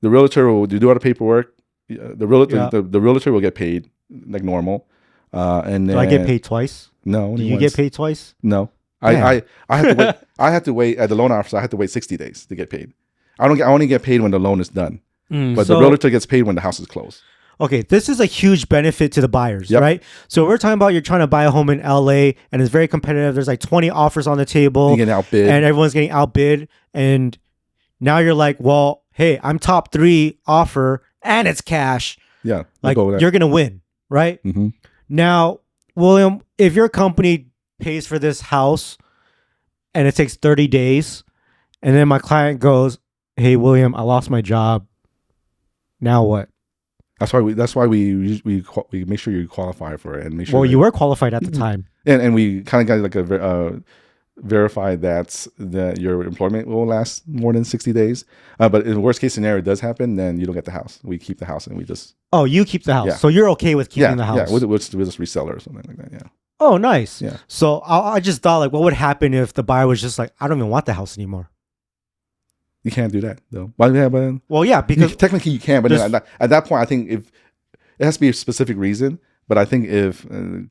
Speaker 3: the realtor will do all the paperwork. The realtor will get paid like normal. And then,
Speaker 1: do I get paid twice?
Speaker 3: No.
Speaker 1: Do you get paid twice?
Speaker 3: No. I have to wait. I have to wait at the loan office. I have to wait 60 days to get paid. I only get paid when the loan is done. But the realtor gets paid when the house is closed.
Speaker 1: Okay, this is a huge benefit to the buyers, right? So we're talking about you're trying to buy a home in LA and it's very competitive. There's like 20 offers on the table.
Speaker 3: You're getting outbid.
Speaker 1: And everyone's getting outbid. And now you're like, well, hey, I'm top 3 offer and it's cash.
Speaker 3: Yeah.
Speaker 1: Like, you're going to win, right?
Speaker 3: Mm-hmm.
Speaker 1: Now, William, if your company pays for this house and it takes 30 days, and then my client goes, hey, William, I lost my job. Now what?
Speaker 3: That's why we make sure you qualify for it and make sure.
Speaker 1: Well, you were qualified at the time,
Speaker 3: and we kind of got like verify that your employment will last more than 60 days. But in the worst case scenario, it does happen, then you don't get the house. We keep the house and we just.
Speaker 1: Oh, you keep the house. Yeah. So you're okay with keeping the house.
Speaker 3: Yeah, we'll just resell it or something like that. Yeah.
Speaker 1: Oh, nice.
Speaker 3: Yeah.
Speaker 1: So I just thought, like, what would happen if the buyer was just like, I don't even want the house anymore.
Speaker 3: You can't do that though. Well,
Speaker 1: yeah, because
Speaker 3: technically you can, but then at that point, I think if it has to be a specific reason. But I think if I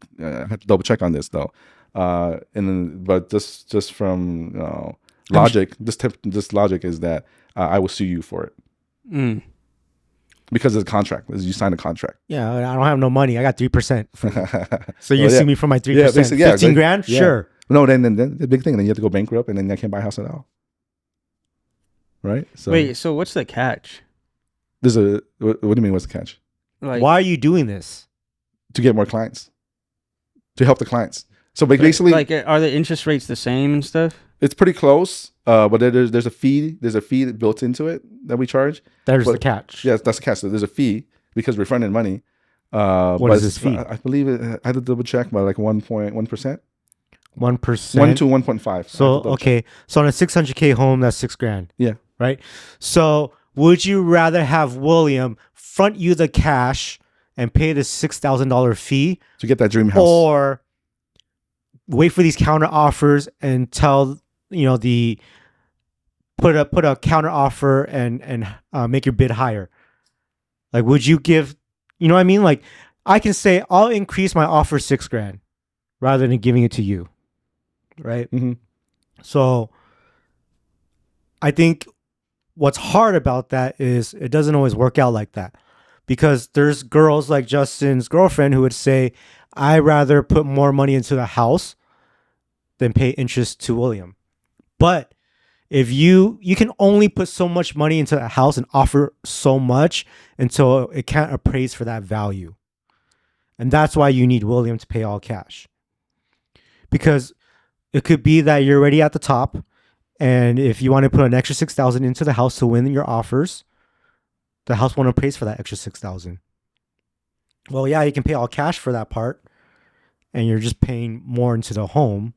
Speaker 3: have to double check on this though, but just from logic, this logic is that I will sue you for it. Because of the contract. You signed a contract.
Speaker 1: Yeah, I don't have no money. I got 3%. So you
Speaker 3: Well,
Speaker 1: sue me for my 3%.
Speaker 3: Yeah, basically, yeah,
Speaker 1: 15 grand?
Speaker 3: yeah.
Speaker 1: Sure.
Speaker 3: No, then the big thing, then you have to go bankrupt, and then you can't buy a house at all. Right? So
Speaker 2: Wait, so what's the catch?
Speaker 3: there's a what do you mean? What's the catch?
Speaker 2: Like,
Speaker 1: Why are you doing this?
Speaker 3: To get more clients, to help the clients. So basically,
Speaker 2: like, are the interest rates the same and stuff?
Speaker 3: it's pretty close. But there's a fee. There's a fee built into it that we charge.
Speaker 1: There's
Speaker 3: But-
Speaker 1: the catch.
Speaker 3: Yeah, that's the catch. So there's a fee because we're funding money.
Speaker 1: What is this fee?
Speaker 3: I believe I had to double check, but like 1.1%,
Speaker 1: 1%.
Speaker 3: 1 to 1.5.
Speaker 1: So, okay. So on a 600K home, that's $6,000.
Speaker 3: Yeah.
Speaker 1: Right? So would you rather have William front you the cash and pay the $6,000 fee,
Speaker 3: to get that dream house.
Speaker 1: or wait for these counter offers and tell, put a counter offer and make your bid higher? Like, would you give, you know what I mean? Like, I can say I'll increase my offer $6,000 rather than giving it to you. Right?
Speaker 3: Mm-hmm.
Speaker 1: So I think what's hard about that is it doesn't always work out like that, because there's girls like Justin's girlfriend who would say, I'd rather put more money into the house than pay interest to William. But if you can only put so much money into a house and offer so much until it can't appraise for that value. And that's why you need William to pay all cash. Because it could be that you're already at the top, and if you want to put an extra $6,000 into the house to win your offers, the house won't appraise for that extra $6,000. Well, yeah, you can pay all cash for that part, and you're just paying more into the home.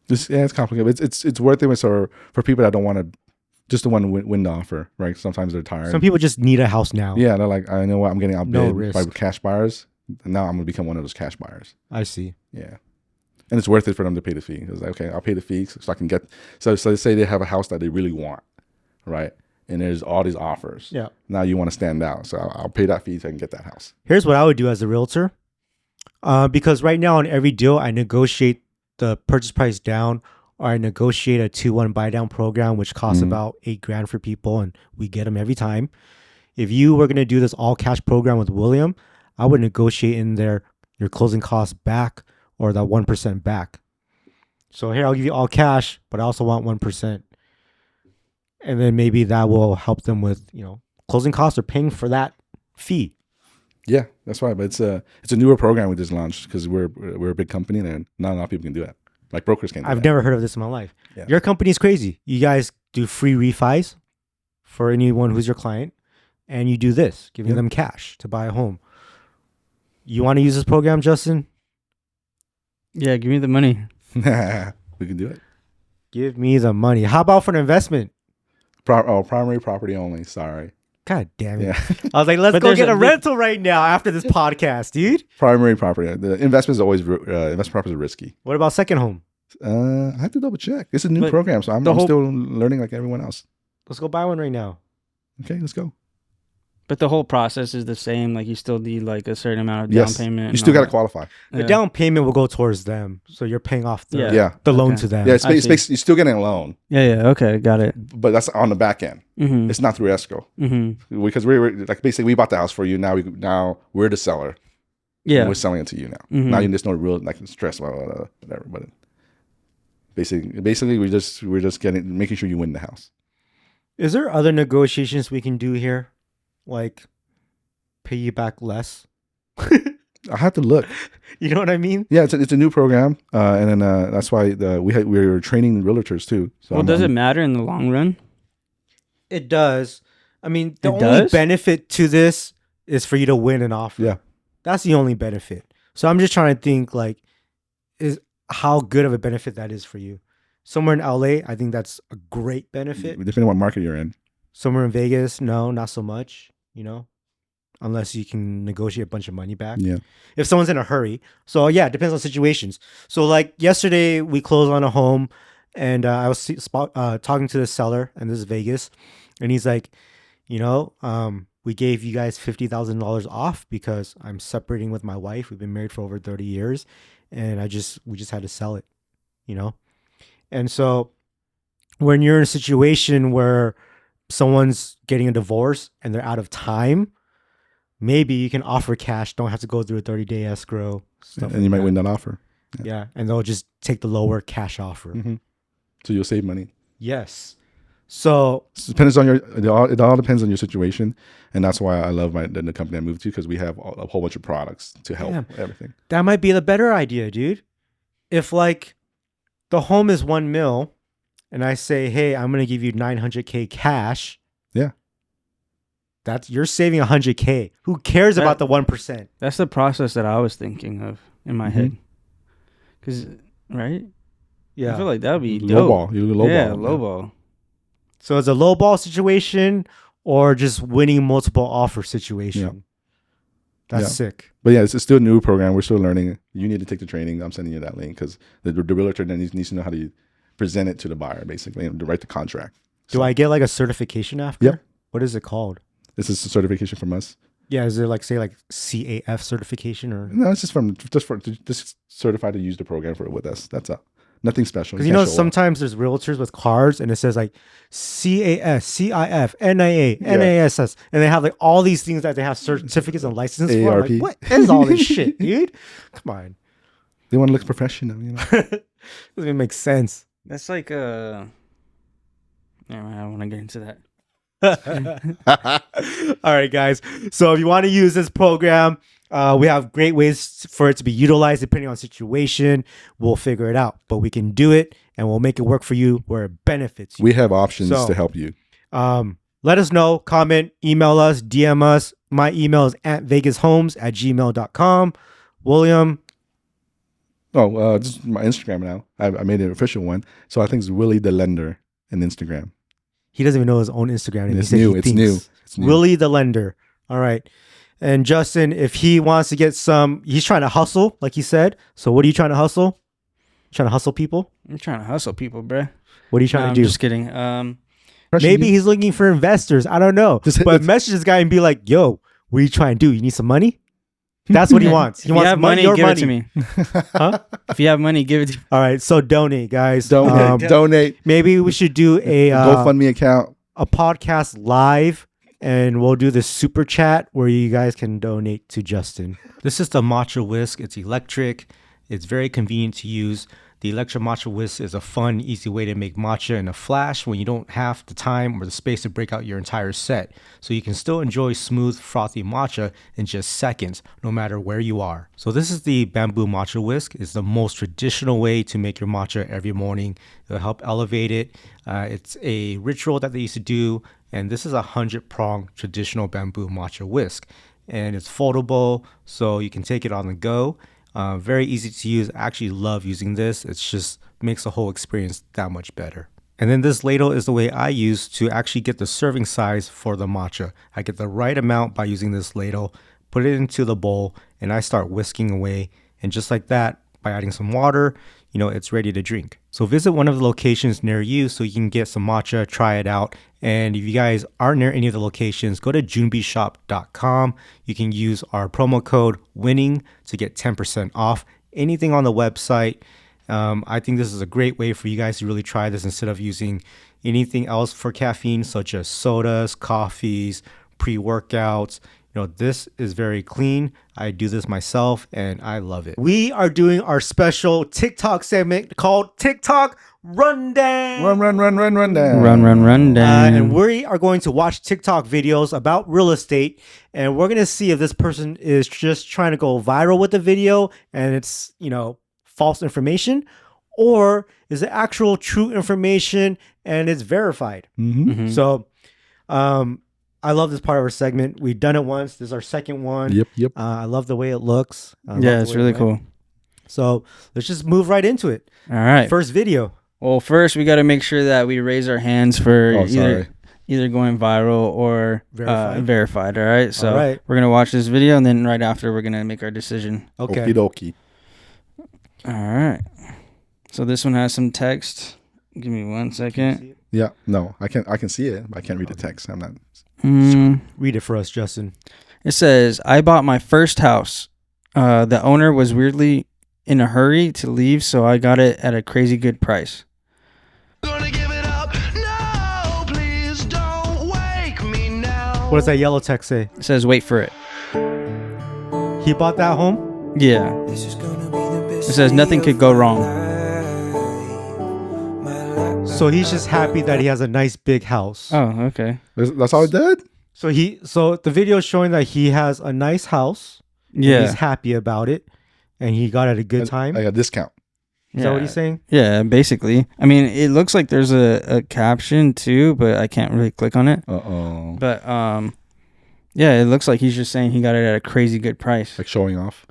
Speaker 3: It's complicated. It's worth it for people that don't want to, just the one win the offer, right? Sometimes they're tired.
Speaker 1: Some people just need a house now.
Speaker 3: Yeah, they're like, I know what, I'm getting outbid
Speaker 1: risk.
Speaker 3: by cash buyers. And now I'm gonna become one of those cash buyers.
Speaker 1: I see.
Speaker 3: Yeah, and it's worth it for them to pay the fee. It's like, okay, I'll pay the fee so I can get. So let's say they have a house that they really want, right? And there's all these offers.
Speaker 1: Yeah.
Speaker 3: Now you want to stand out, so I'll pay that fee so I can get that house.
Speaker 1: Here's what I would do as a realtor. Because right now on every deal, I negotiate the purchase price down, or I negotiate a 2-1 buy down program, which costs about $8,000 for people, and we get them every time. If you were going to do this all cash program with William, I would negotiate in there your closing costs back, or that 1% back. So here, I'll give you all cash, but I also want 1%. And then maybe that will help them with, closing costs or paying for that fee.
Speaker 3: Yeah, that's right. But it's a newer program we just launched because we're a big company and not a lot of people can do that. Like brokers can't do
Speaker 1: I've
Speaker 3: that.
Speaker 1: never heard of this in my life.
Speaker 3: Yeah.
Speaker 1: Your company's crazy. You guys do free refis for anyone who's your client, and you do this, giving them cash to buy a home. You want to use this program, Justin?
Speaker 2: Yeah, give me the money.
Speaker 3: We can do it.
Speaker 1: Give me the money. How about for an investment?
Speaker 3: Primary property only. Sorry.
Speaker 1: God damn it.
Speaker 3: Yeah.
Speaker 1: I was like, let's
Speaker 2: But
Speaker 1: go
Speaker 2: there's
Speaker 1: get
Speaker 2: a
Speaker 1: a
Speaker 2: big-
Speaker 1: rental right now after this podcast, dude.
Speaker 3: Primary property. The investment is always investment property is risky.
Speaker 1: What about second home?
Speaker 3: I have to double check. It's a new
Speaker 2: But
Speaker 3: program, so I'm still learning like everyone else.
Speaker 1: Let's go buy one right now.
Speaker 3: Okay, let's go.
Speaker 2: But the whole process is the same. Like, you still need like a certain amount of down
Speaker 3: Yes,
Speaker 2: payment.
Speaker 3: you still got to qualify.
Speaker 1: The down payment will go towards them. So you're paying off the,
Speaker 2: Yeah.
Speaker 1: the loan
Speaker 2: Okay.
Speaker 1: to them.
Speaker 3: Yeah,
Speaker 2: I see.
Speaker 3: you're still getting a loan,
Speaker 2: Yeah. Okay, got it.
Speaker 3: but that's on the back end.
Speaker 2: Mm-hmm.
Speaker 3: It's not through escrow
Speaker 2: Mm-hmm.
Speaker 3: because we're like basically we bought the house for you. Now we're the seller.
Speaker 2: Yeah.
Speaker 3: And we're selling it to you now.
Speaker 2: Mhm.
Speaker 3: Now there's no real like stress about whatever. But basically we're just making sure you win the house.
Speaker 1: Is there other negotiations we can do here? Like pay you back less?
Speaker 3: I have to look.
Speaker 1: You know what I mean?
Speaker 3: Yeah, it's a new program, and then that's why we're training realtors too. So
Speaker 2: Well, does it matter in the long run?
Speaker 1: It does. I mean, the
Speaker 2: It
Speaker 1: only
Speaker 2: does?
Speaker 1: benefit to this is for you to win an offer.
Speaker 3: Yeah.
Speaker 1: That's the only benefit. So I'm just trying to think like is how good of a benefit that is for you. Somewhere in LA, I think that's a great benefit.
Speaker 3: Depending on what market you're in.
Speaker 1: Somewhere in Vegas, no, not so much, unless you can negotiate a bunch of money back.
Speaker 3: Yeah.
Speaker 1: If someone's in a hurry. So yeah, it depends on situations. So like yesterday we closed on a home, and I was talking to the seller, and this is Vegas, and he's like, we gave you guys $50,000 off because I'm separating with my wife. We've been married for over 30 years, and we just had to sell it, And so when you're in a situation where someone's getting a divorce and they're out of time, maybe you can offer cash. Don't have to go through a 30-day escrow.
Speaker 3: And you might win that offer.
Speaker 1: Yeah, and they'll just take the lower cash offer.
Speaker 3: Mm-hmm. So you'll save money.
Speaker 1: Yes. So
Speaker 3: it depends on it all depends on your situation, and that's why I love the company I moved to, because we have a whole bunch of products to help with everything.
Speaker 1: That might be the better idea, dude. If like the home is $1 million, and I say, hey, I'm gonna give you $900K cash.
Speaker 3: Yeah.
Speaker 1: You're saving $100K. Who cares about the 1%?
Speaker 2: That's the process that I was thinking of in my head. Because, right?
Speaker 1: Yeah.
Speaker 2: I feel like that would be
Speaker 3: dope. You low ball.
Speaker 2: Low ball.
Speaker 1: So it's a low ball situation or just winning multiple offer situation.
Speaker 3: Yeah.
Speaker 1: That's sick.
Speaker 3: But yeah, it's still a new program. We're still learning. You need to take the training. I'm sending you that link because the realtor then needs to know how to present it to the buyer, basically, and to write the contract.
Speaker 1: Do I get like a certification after?
Speaker 3: Yep.
Speaker 1: What is it called?
Speaker 3: This is a certification from us.
Speaker 1: Yeah, is it like say like CAF certification or?
Speaker 3: No, it's just certified to use the program with us. That's nothing special.
Speaker 1: Because you know sometimes there's realtors with cards and it says like CAS, CIF, NIA, NASS, and they have like all these things that they have certificates and licenses for. Like, what is all this shit, dude? Come on.
Speaker 3: They want to look professional, you know.
Speaker 1: Doesn't even make sense.
Speaker 2: That's like I don't want to get into that.
Speaker 1: All right, guys. So if you want to use this program, we have great ways for it to be utilized depending on situation. We'll figure it out, but we can do it and we'll make it work for you where it benefits you.
Speaker 3: We have options to help you.
Speaker 1: Let us know, comment, email us, DM us. My email is antvegashomes@gmail.com. William.
Speaker 3: Oh, this is my Instagram now. I made an official one. So I think it's Willie the Lender on Instagram.
Speaker 1: He doesn't even know his own Instagram name.
Speaker 3: It's new. It's new.
Speaker 1: Willie the Lender. All right. And Justin, if he wants to get he's trying to hustle, like he said. So what are you trying to hustle? Trying to hustle people?
Speaker 2: I'm trying to hustle people, bruh.
Speaker 1: What are you trying to do?
Speaker 2: I'm just kidding.
Speaker 1: Maybe he's looking for investors. I don't know. But message this guy and be like, yo, what are you trying to do? You need some money? That's what he wants. He wants money,
Speaker 2: give it to me.
Speaker 1: Huh?
Speaker 2: If you have money, give it to me.
Speaker 1: All right. So donate, guys.
Speaker 3: Donate.
Speaker 1: Maybe we should do a
Speaker 3: GoFundMe account.
Speaker 1: A podcast live, and we'll do the super chat where you guys can donate to Justin. This is the matcha whisk. It's electric. It's very convenient to use. The electric matcha whisk is a fun, easy way to make matcha in a flash when you don't have the time or the space to break out your entire set. So you can still enjoy smooth, frothy matcha in just seconds, no matter where you are. So this is the bamboo matcha whisk. It's the most traditional way to make your matcha every morning. It'll help elevate it. It's a ritual that they used to do, and this is a 100-prong traditional bamboo matcha whisk. And it's foldable, so you can take it on the go. Very easy to use. I actually love using this. It's just makes the whole experience that much better. And then this ladle is the way I use to actually get the serving size for the matcha. I get the right amount by using this ladle, put it into the bowl, and I start whisking away. And just like that, by adding some water, it's ready to drink. So visit one of the locations near you so you can get some matcha, try it out. And if you guys aren't near any of the locations, go to junbishop.com. You can use our promo code WINNING to get 10% off anything on the website. I think this is a great way for you guys to really try this instead of using anything else for caffeine, such as sodas, coffees, pre-workouts. This is very clean. I do this myself and I love it. We are doing our special TikTok segment called TikTok Rundown.
Speaker 3: Run down.
Speaker 2: Run down.
Speaker 1: And we are going to watch TikTok videos about real estate, and we're going to see if this person is just trying to go viral with the video and it's, false information, or is it actual true information and it's verified. So, I love this part of our segment. We've done it once. This is our second one.
Speaker 3: Yep.
Speaker 1: I love the way it looks.
Speaker 2: It's really cool.
Speaker 1: So let's just move right into it.
Speaker 2: All right.
Speaker 1: First video.
Speaker 2: Well, first we got to make sure that we raise our hands for either going viral or verified. All right. So we're going to watch this video, and then right after we're going to make our decision.
Speaker 1: Okay.
Speaker 3: Okie dokie.
Speaker 2: All right. So this one has some text. Give me 1 second.
Speaker 3: Yeah. No, I can see it, but I can't read the text. I'm not.
Speaker 1: Read it for us, Justin.
Speaker 2: It says, I bought my first house. The owner was weirdly in a hurry to leave, so I got it at a crazy good price.
Speaker 4: Gonna give it up. No, please don't
Speaker 1: What does that yellow text say?
Speaker 2: It says, "Wait for it."
Speaker 1: He bought that home?
Speaker 2: Yeah. It says nothing could go wrong.
Speaker 1: So he's just happy that he has a nice big house.
Speaker 2: Oh, okay.
Speaker 3: That's all it did?
Speaker 1: So the video is showing that he has a nice house.
Speaker 2: Yeah.
Speaker 1: He's happy about it. And he got it at a good time.
Speaker 3: Like a discount.
Speaker 1: Is that what he's saying?
Speaker 2: Yeah, basically. I mean, it looks like there's a caption too, but I can't really click on it.
Speaker 3: Uh-oh.
Speaker 2: But yeah, it looks like he's just saying he got it at a crazy good price.
Speaker 3: Like showing off.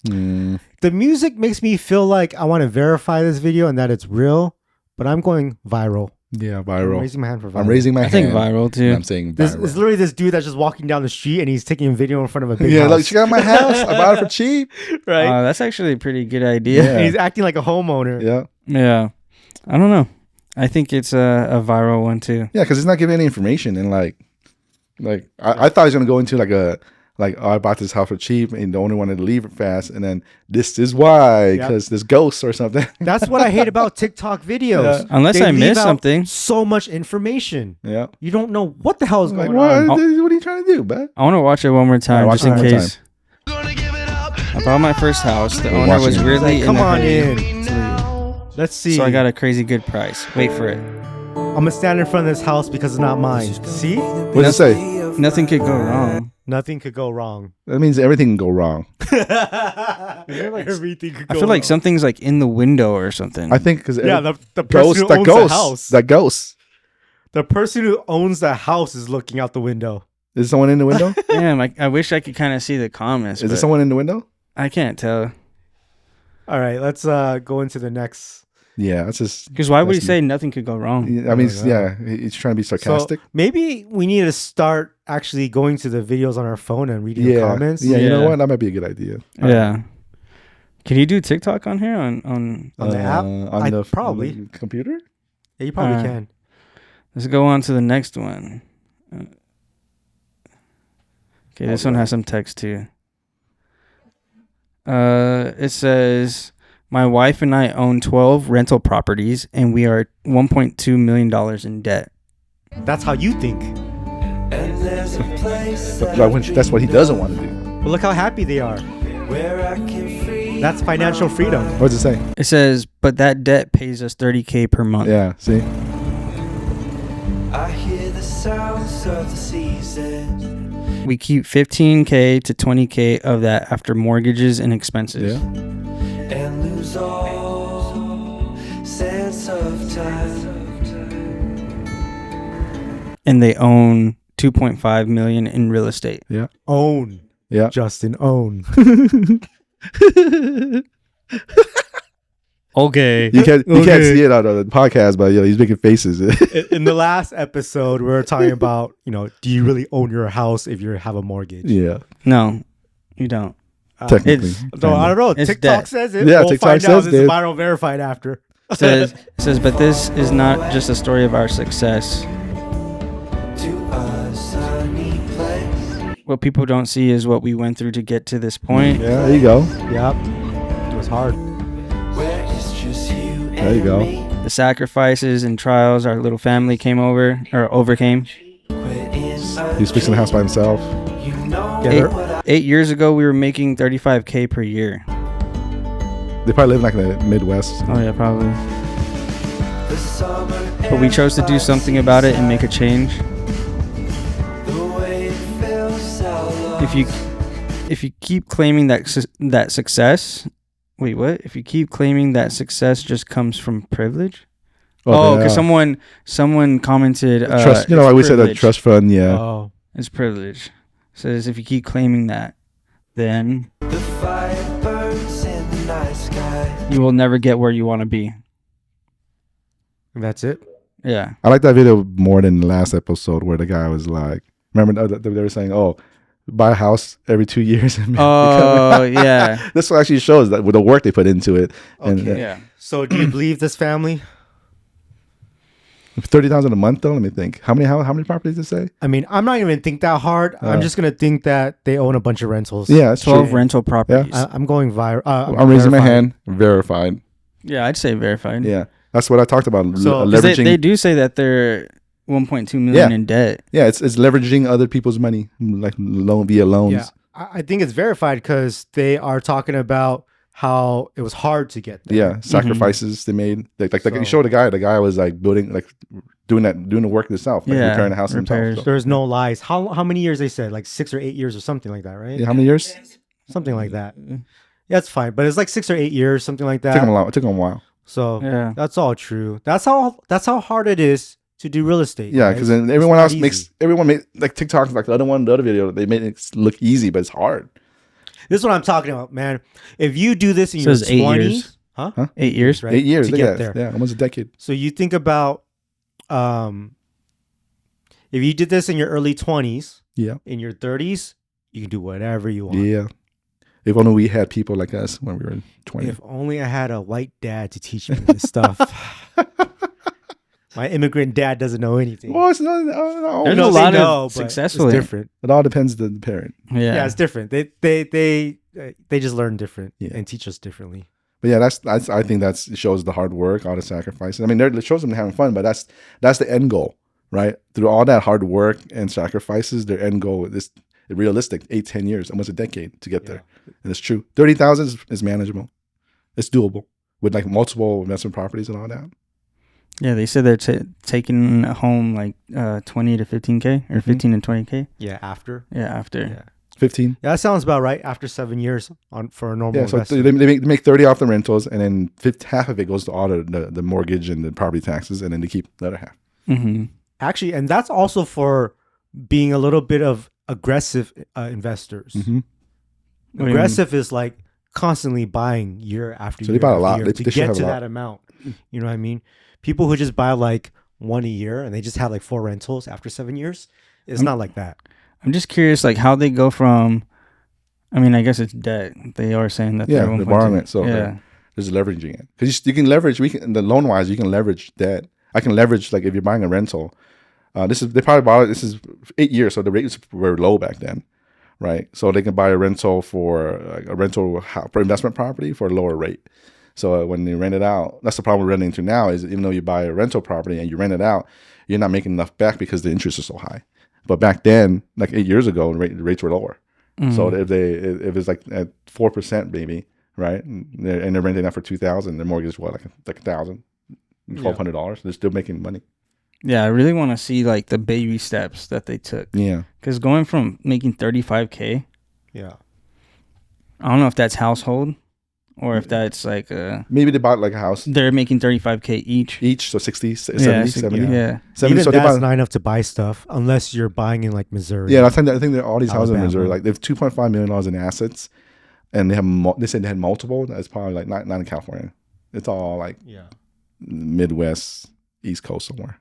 Speaker 1: The music makes me feel like I want to verify this video and that it's real, but I'm going viral.
Speaker 3: Yeah, viral.
Speaker 1: I'm raising my hand for viral.
Speaker 3: I'm raising my
Speaker 2: I
Speaker 3: hand.
Speaker 2: think viral too.
Speaker 3: I'm saying
Speaker 1: This
Speaker 3: viral.
Speaker 1: is literally this dude that's just walking down the street and he's taking a video in front of a big
Speaker 3: Yeah,
Speaker 1: house.
Speaker 3: look, check out my house. I bought it for cheap.
Speaker 1: Right?
Speaker 2: That's actually a pretty good idea.
Speaker 3: Yeah.
Speaker 1: And he's acting like a homeowner.
Speaker 3: Yeah.
Speaker 2: Yeah. I don't know. I think it's a viral one too.
Speaker 3: Yeah, because it's not giving any information. And I thought he was going to go into oh, I bought this house for cheap and the owner wanted to leave it fast. And then this is why, because there's ghosts or something.
Speaker 1: That's what I hate about TikTok videos.
Speaker 3: Yeah.
Speaker 2: Unless
Speaker 1: They
Speaker 2: I
Speaker 1: leave
Speaker 2: missed
Speaker 1: out
Speaker 2: something.
Speaker 1: So much information.
Speaker 3: Yeah.
Speaker 1: You don't know what the hell is
Speaker 3: Like,
Speaker 1: going
Speaker 3: what?
Speaker 1: on.
Speaker 3: What are you trying to do, man?
Speaker 2: I want to watch it one more time,
Speaker 3: Alright,
Speaker 2: just
Speaker 3: watch
Speaker 2: in
Speaker 3: it one more
Speaker 2: case. I bought my first house. The
Speaker 3: We're
Speaker 2: owner was
Speaker 3: watching it.
Speaker 2: weirdly in
Speaker 1: Come
Speaker 2: a
Speaker 1: on
Speaker 2: hurry.
Speaker 1: in. Let's see.
Speaker 2: So I got a crazy good price. Wait for it.
Speaker 1: I'm gonna stand in front of this house because it's not mine. See?
Speaker 3: What does it say?
Speaker 2: Nothing could go wrong.
Speaker 1: Nothing could go wrong.
Speaker 3: That means everything can go wrong.
Speaker 1: Everything could go
Speaker 2: I feel like
Speaker 1: wrong.
Speaker 2: something's like in the window or something.
Speaker 3: I think because
Speaker 1: Yeah, the person who owns the house.
Speaker 3: That ghost.
Speaker 1: The person who owns the house is looking out the window.
Speaker 3: Is there someone in the window?
Speaker 2: Damn, I wish I could kind of see the comments.
Speaker 3: Is there
Speaker 2: but
Speaker 3: someone in the window?
Speaker 2: I can't tell.
Speaker 1: All right, let's go into the next.
Speaker 3: Yeah, that's just.
Speaker 2: Because why would he
Speaker 3: that's-
Speaker 2: say nothing could go wrong?
Speaker 3: I mean,
Speaker 1: Oh,
Speaker 3: yeah, he's trying to be sarcastic.
Speaker 1: So maybe we need to start actually going to the videos on our phone and reading the
Speaker 3: Yeah,
Speaker 1: comments.
Speaker 3: yeah, you know
Speaker 2: Yeah.
Speaker 3: what? That might be a good idea.
Speaker 2: Yeah. Can you do TikTok on here on?
Speaker 1: On the app?
Speaker 3: on the
Speaker 1: probably.
Speaker 3: on the computer.
Speaker 1: Yeah, you probably
Speaker 2: Alright.
Speaker 1: can.
Speaker 2: Let's go on to the next one. Okay, this one has some text too. It says, "My wife and I own 12 rental properties, and we are $1.2 million in debt."
Speaker 1: That's how you think.
Speaker 3: That's what he doesn't want to do.
Speaker 1: But look how happy they are. That's financial freedom.
Speaker 3: What does it say?
Speaker 2: It says, "But that debt pays us $30K per month."
Speaker 3: Yeah, see.
Speaker 4: I hear the sounds of the seasons.
Speaker 2: We keep $15K to $20K of that after mortgages and expenses.
Speaker 3: Yeah.
Speaker 4: And lose all sense of time.
Speaker 2: And they own $2.5 million in real estate.
Speaker 3: Yeah.
Speaker 1: Own.
Speaker 3: Yeah.
Speaker 1: Justin, own.
Speaker 2: Okay.
Speaker 3: You can't see it on the podcast, but he's making faces.
Speaker 1: In the last episode, we were talking about, do you really own your house if you have a mortgage?
Speaker 3: Yeah.
Speaker 2: No, you don't.
Speaker 3: Technically.
Speaker 1: So I don't know.
Speaker 2: It's
Speaker 1: TikTok
Speaker 2: debt.
Speaker 1: says it.
Speaker 3: Yeah,
Speaker 1: we'll
Speaker 3: TikTok
Speaker 1: find out
Speaker 3: says
Speaker 1: if this is
Speaker 3: it.
Speaker 1: viral verified after.
Speaker 2: It says, but this is not just a story of our success.
Speaker 4: To a sunny place.
Speaker 2: What people don't see is what we went through to get to this point.
Speaker 3: Yeah, there you go.
Speaker 1: Yep. It was hard.
Speaker 4: Where it's just you
Speaker 3: There you
Speaker 4: and
Speaker 3: go.
Speaker 4: me.
Speaker 2: The sacrifices and trials our little family overcame.
Speaker 4: Quit in a
Speaker 3: He's fixing the house by himself.
Speaker 4: You know
Speaker 1: Yeah,
Speaker 4: what I
Speaker 2: 8 years ago, we were making $35K per year.
Speaker 3: They probably live like in the Midwest.
Speaker 2: Oh yeah, probably.
Speaker 4: the summer
Speaker 2: But we chose to do something about it and make a change.
Speaker 4: the way it feels so
Speaker 2: If you keep claiming that success, wait, what? If you keep claiming that success just comes from privilege? Oh, because someone commented.
Speaker 3: Trust. Like we said, a
Speaker 2: privilege.
Speaker 3: trust fund. Yeah.
Speaker 1: Oh.
Speaker 2: It's privilege. Says if you keep claiming that, then
Speaker 4: the fire burns in the night sky.
Speaker 2: you will never get where you want to be.
Speaker 1: And that's it?
Speaker 2: Yeah.
Speaker 3: I like that video more than the last episode where the guy was like, remember they were saying, "Oh, buy a house every 2 years."
Speaker 2: Oh yeah.
Speaker 3: This one actually shows that with the work they put into it. And
Speaker 1: Okay.
Speaker 2: Yeah.
Speaker 1: So do you believe this family?
Speaker 3: $30,000 a month though. Let me think. How many properties did it say?
Speaker 1: I mean, I'm not even going to think that hard. I'm just going to think that they own a bunch of rentals.
Speaker 3: Yeah, it's
Speaker 2: 12
Speaker 3: true.
Speaker 2: rental properties.
Speaker 1: I'm going viral.
Speaker 3: I'm raising my hand. Verified.
Speaker 2: Yeah, I'd say verified.
Speaker 3: Yeah, that's what I talked about.
Speaker 1: So- 'Cause
Speaker 2: Because
Speaker 3: Leveraging.
Speaker 2: they do say that they're 1.2 million in debt.
Speaker 3: Yeah, it's leveraging other people's money, like via loans.
Speaker 1: Yeah, I think it's verified because they are talking about how it was hard to get there.
Speaker 3: Yeah, sacrifices they made. Like you showed the guy was like building, like doing the work himself, like repairing the house himself. So.
Speaker 1: There's no lies. How many years they said? Like 6 or 8 years or something like that, right?
Speaker 3: Yeah, how many years?
Speaker 1: Something like that. Yeah, it's fine, but it's like 6 or 8 years, something like that.
Speaker 3: It took him a while.
Speaker 1: So that's all true. That's how hard it is to do real estate.
Speaker 3: Yeah, because then everyone makes like TikTok, like the other video, they made it look easy, but it's hard.
Speaker 1: This is what I'm talking about, man. If you do this in your 20s,
Speaker 2: 8 years,
Speaker 1: right?
Speaker 3: 8 years
Speaker 1: to get there.
Speaker 3: Yeah, almost a decade.
Speaker 1: So you think about, if you did this in your early 20s, in your 30s, you can do whatever you want.
Speaker 3: Yeah. If only we had people like us when we were 20.
Speaker 1: If only I had a white dad to teach me this stuff. My immigrant dad doesn't know anything.
Speaker 3: Well, it's no.
Speaker 2: There's a lot of successful.
Speaker 1: It's different.
Speaker 3: It all depends on the parent.
Speaker 1: Yeah, it's different. They just learn different and teach us differently.
Speaker 3: But yeah, I think it shows the hard work, all the sacrifices. I mean, it shows them having fun, but that's the end goal, right? Through all that hard work and sacrifices, their end goal is realistic. 8-10 years, almost a decade to get there, and it's true. 30,000 is manageable. It's doable with like multiple investment properties and all that.
Speaker 2: Yeah, they said they're taking home like 20 to 15K or 15 to 20K.
Speaker 1: Yeah, after.
Speaker 2: Yeah, after.
Speaker 3: 15.
Speaker 1: Yeah, that sounds about right. After 7 years for a normal investor.
Speaker 3: So they make 30 off the rentals, and then half of it goes to all the mortgage and the property taxes, and then they keep the other half.
Speaker 2: Mm-hmm.
Speaker 1: Actually, and that's also for being a little bit of aggressive investors.
Speaker 3: Mm-hmm.
Speaker 1: Aggressive is like constantly buying year after year.
Speaker 3: So they buy a lot.
Speaker 1: To get to that amount. You know what I mean? People who just buy like one a year and they just have like 4 rentals after 7 years, it's not like that.
Speaker 2: I'm just curious, like how they go from. I mean, I guess it's debt. They are saying that
Speaker 3: they're borrowing it. So there's leveraging it because you can leverage. The loan wise, you can leverage debt. I can leverage like if you're buying a rental. They probably bought it. This is 8 years, so the rates were low back then, right? So they can buy a rental for investment property for a lower rate. So when they rent it out, that's the problem we're renting into now. Is even though you buy a rental property and you rent it out, you're not making enough back because the interest is so high. But back then, like 8 years ago, the rates were lower. Mm-hmm. So if it's like at 4% maybe, right, and they're renting out for $2,000, their mortgage is like $1,000, $1,200. They're still making money.
Speaker 2: Yeah, I really want to see like the baby steps that they took.
Speaker 3: Yeah,
Speaker 2: because going from making 35K,
Speaker 1: I
Speaker 2: don't know if that's household or if that's like
Speaker 3: maybe they bought like a house.
Speaker 2: They're making 35K each,
Speaker 3: so 60, 70, 70.
Speaker 2: Yeah.
Speaker 3: 70,
Speaker 1: even
Speaker 3: so
Speaker 1: that's not enough to buy stuff unless you're buying in like Missouri.
Speaker 3: Yeah, I think that all these houses in Missouri, like they have $2.5 million in assets, and they said they had multiple. That's probably like not in California. It's all like Midwest, East Coast somewhere.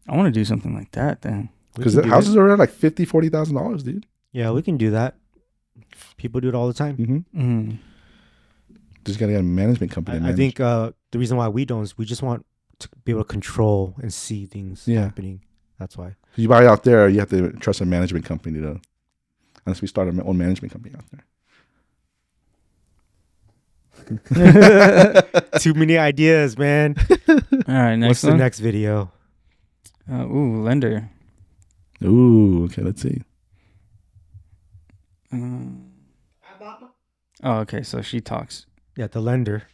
Speaker 2: I want to do something like that then.
Speaker 3: Because the houses are at like $50,000, $40,000, dude.
Speaker 1: Yeah, we can do that. People do it all the time.
Speaker 3: Mm-hmm. Mm-hmm. Just got to get a management company.
Speaker 1: I think the reason why we don't is we just want to be able to control and see things happening. That's why. If
Speaker 3: you buy it out there, you have to trust a management company to. Unless we start our own management company out
Speaker 1: there. Too many ideas, man.
Speaker 2: All right, next
Speaker 1: What's
Speaker 2: one?
Speaker 1: the next video?
Speaker 2: Lender.
Speaker 3: Ooh, okay, let's see.
Speaker 2: Okay, so she talks.
Speaker 1: Yeah, the lender.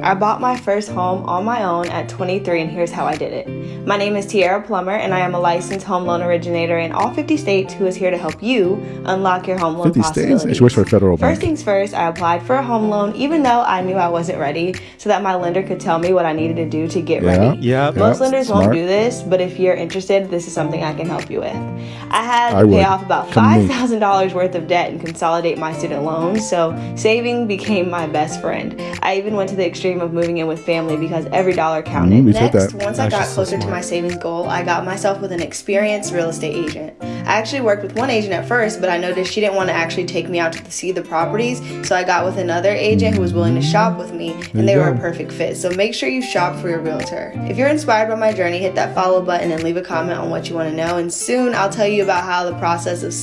Speaker 5: I bought my first home on my own at 23, and here's how I did it. My name is Tiara Plummer, and I am a licensed home loan originator in all 50 states who is here to help you unlock your home loan
Speaker 3: 50
Speaker 5: possibilities.
Speaker 3: states? She works for a federal bank.
Speaker 5: First things first, I applied for a home loan, even though I knew I wasn't ready, so that my lender could tell me what I needed to do to get ready. Most lenders won't do this, but if you're interested, this is something I can help you with. I had to pay off about $5,000 worth of debt and consolidate my student loans, so saving became my best friend. I even went to the extreme of moving in with family because every dollar counted. Next, once I got closer to my savings goal, I got myself with an experienced real estate agent. I actually worked with one agent at first, but I noticed she didn't want to actually take me out to see the properties, so I got with another agent who was willing to shop with me, and they were a perfect fit. So make sure you shop for your realtor. If you're inspired by my journey, hit that follow button and leave a comment on what you want to know, and soon I'll tell you about how the process of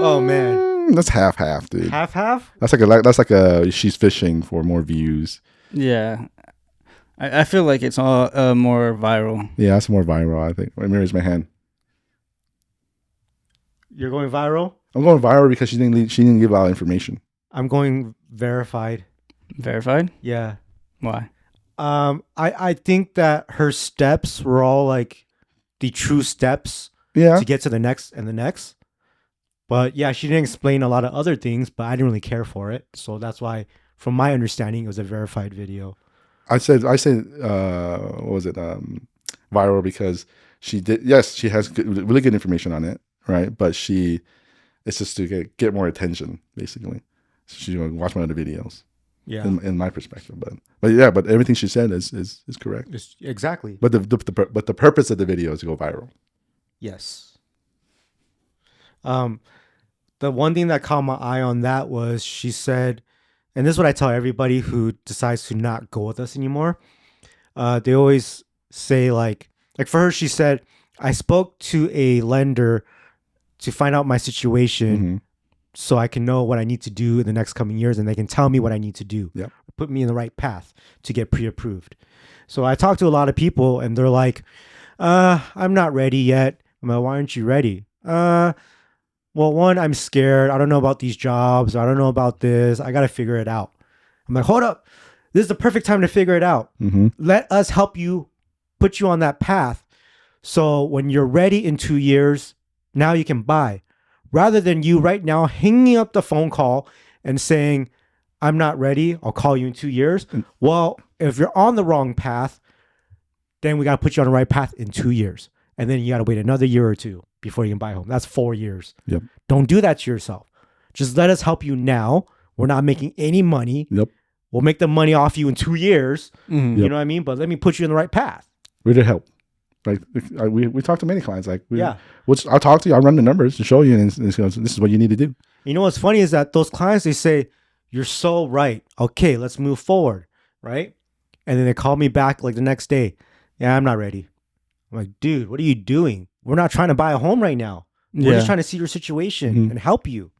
Speaker 1: Oh man.
Speaker 3: That's half, dude.
Speaker 1: Half?
Speaker 3: That's like a she's fishing for more views.
Speaker 2: Yeah. I feel like it's all more viral.
Speaker 3: Yeah, it's more viral, I think. Let me raise my hand.
Speaker 1: You're going viral?
Speaker 3: I'm going viral because she didn't give out information.
Speaker 1: I'm going verified.
Speaker 2: Verified?
Speaker 1: Yeah.
Speaker 2: Why?
Speaker 1: I think that her steps were all like the true steps
Speaker 3: to
Speaker 1: get to the next and the next. But yeah, she didn't explain a lot of other things, but I didn't really care for it. So that's why, from my understanding, it was a verified video.
Speaker 3: I said, what was it? Viral because she did. Yes, she has really good information on it, right? But it's just to get more attention, basically. So she's going to watch my other videos.
Speaker 1: Yeah,
Speaker 3: in my perspective, but everything she said is correct.
Speaker 1: Exactly.
Speaker 3: But the purpose of the video is to go viral.
Speaker 1: Yes. The one thing that caught my eye on that was she said, and this is what I tell everybody who decides to not go with us anymore. They always say like for her, she said, I spoke to a lender to find out my situation so I can know what I need to do in the next coming years, and they can tell me what I need to do.
Speaker 3: Yep.
Speaker 1: Put me in the right path to get pre-approved. So I talked to a lot of people and they're like, I'm not ready yet. I'm like, why aren't you ready? Well, one, I'm scared. I don't know about these jobs. I don't know about this. I got to figure it out. I'm like, hold up. This is the perfect time to figure it out. Let us help you, put you on that path. So when you're ready in 2 years, now you can buy. Rather than you right now hanging up the phone call and saying, I'm not ready. I'll call you in 2 years. Well, if you're on the wrong path, then we got to put you on the right path in 2 years. And then you got to wait another year or two before you can buy a home. That's 4 years.
Speaker 3: Yep.
Speaker 1: Don't do that to yourself. Just let us help you now. We're not making any money.
Speaker 3: Yep.
Speaker 1: We'll make the money off you in 2 years.
Speaker 3: Yep.
Speaker 1: You know what I mean? But let me put you in the right path.
Speaker 3: We're to help. Like we talk to many clients. I'll talk to you. I'll run the numbers to show you, and this is what you need to do.
Speaker 1: You know what's funny is that those clients, they say, you're so right. Okay, let's move forward, right? And then they call me back like the next day. Yeah, I'm not ready. I'm like, dude, what are you doing? We're not trying to buy a home right now. We're just trying to see your situation and help you.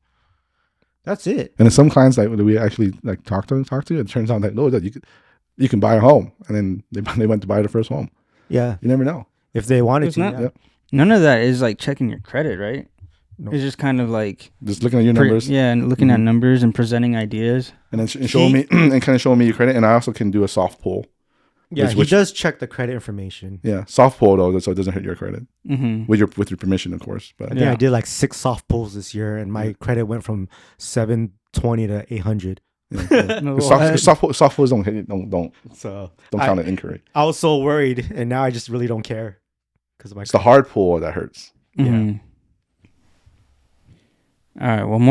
Speaker 1: That's it.
Speaker 3: And then some clients that we actually like talk to, it turns out that you can buy a home, and then they went to buy the first home.
Speaker 1: Yeah,
Speaker 3: you never know
Speaker 1: if they wanted to.
Speaker 3: Yeah.
Speaker 2: None of that is like checking your credit, right? No. It's just kind of like
Speaker 3: just looking at your numbers.
Speaker 2: And looking at numbers and presenting ideas,
Speaker 3: and then showing me and kind of showing me your credit. And I also can do a soft pull.
Speaker 1: Yeah, he does check the credit information.
Speaker 3: Yeah, soft pull though, so it doesn't hurt your credit with your permission, of course. But
Speaker 1: I did like 6 soft pulls this year, and my credit went from 720 to 800.
Speaker 3: Yeah. Soft pulls don't count an inquiry.
Speaker 1: I was so worried, and now I just really don't care because
Speaker 3: it's the hard pull that hurts.
Speaker 2: Yeah. All right, one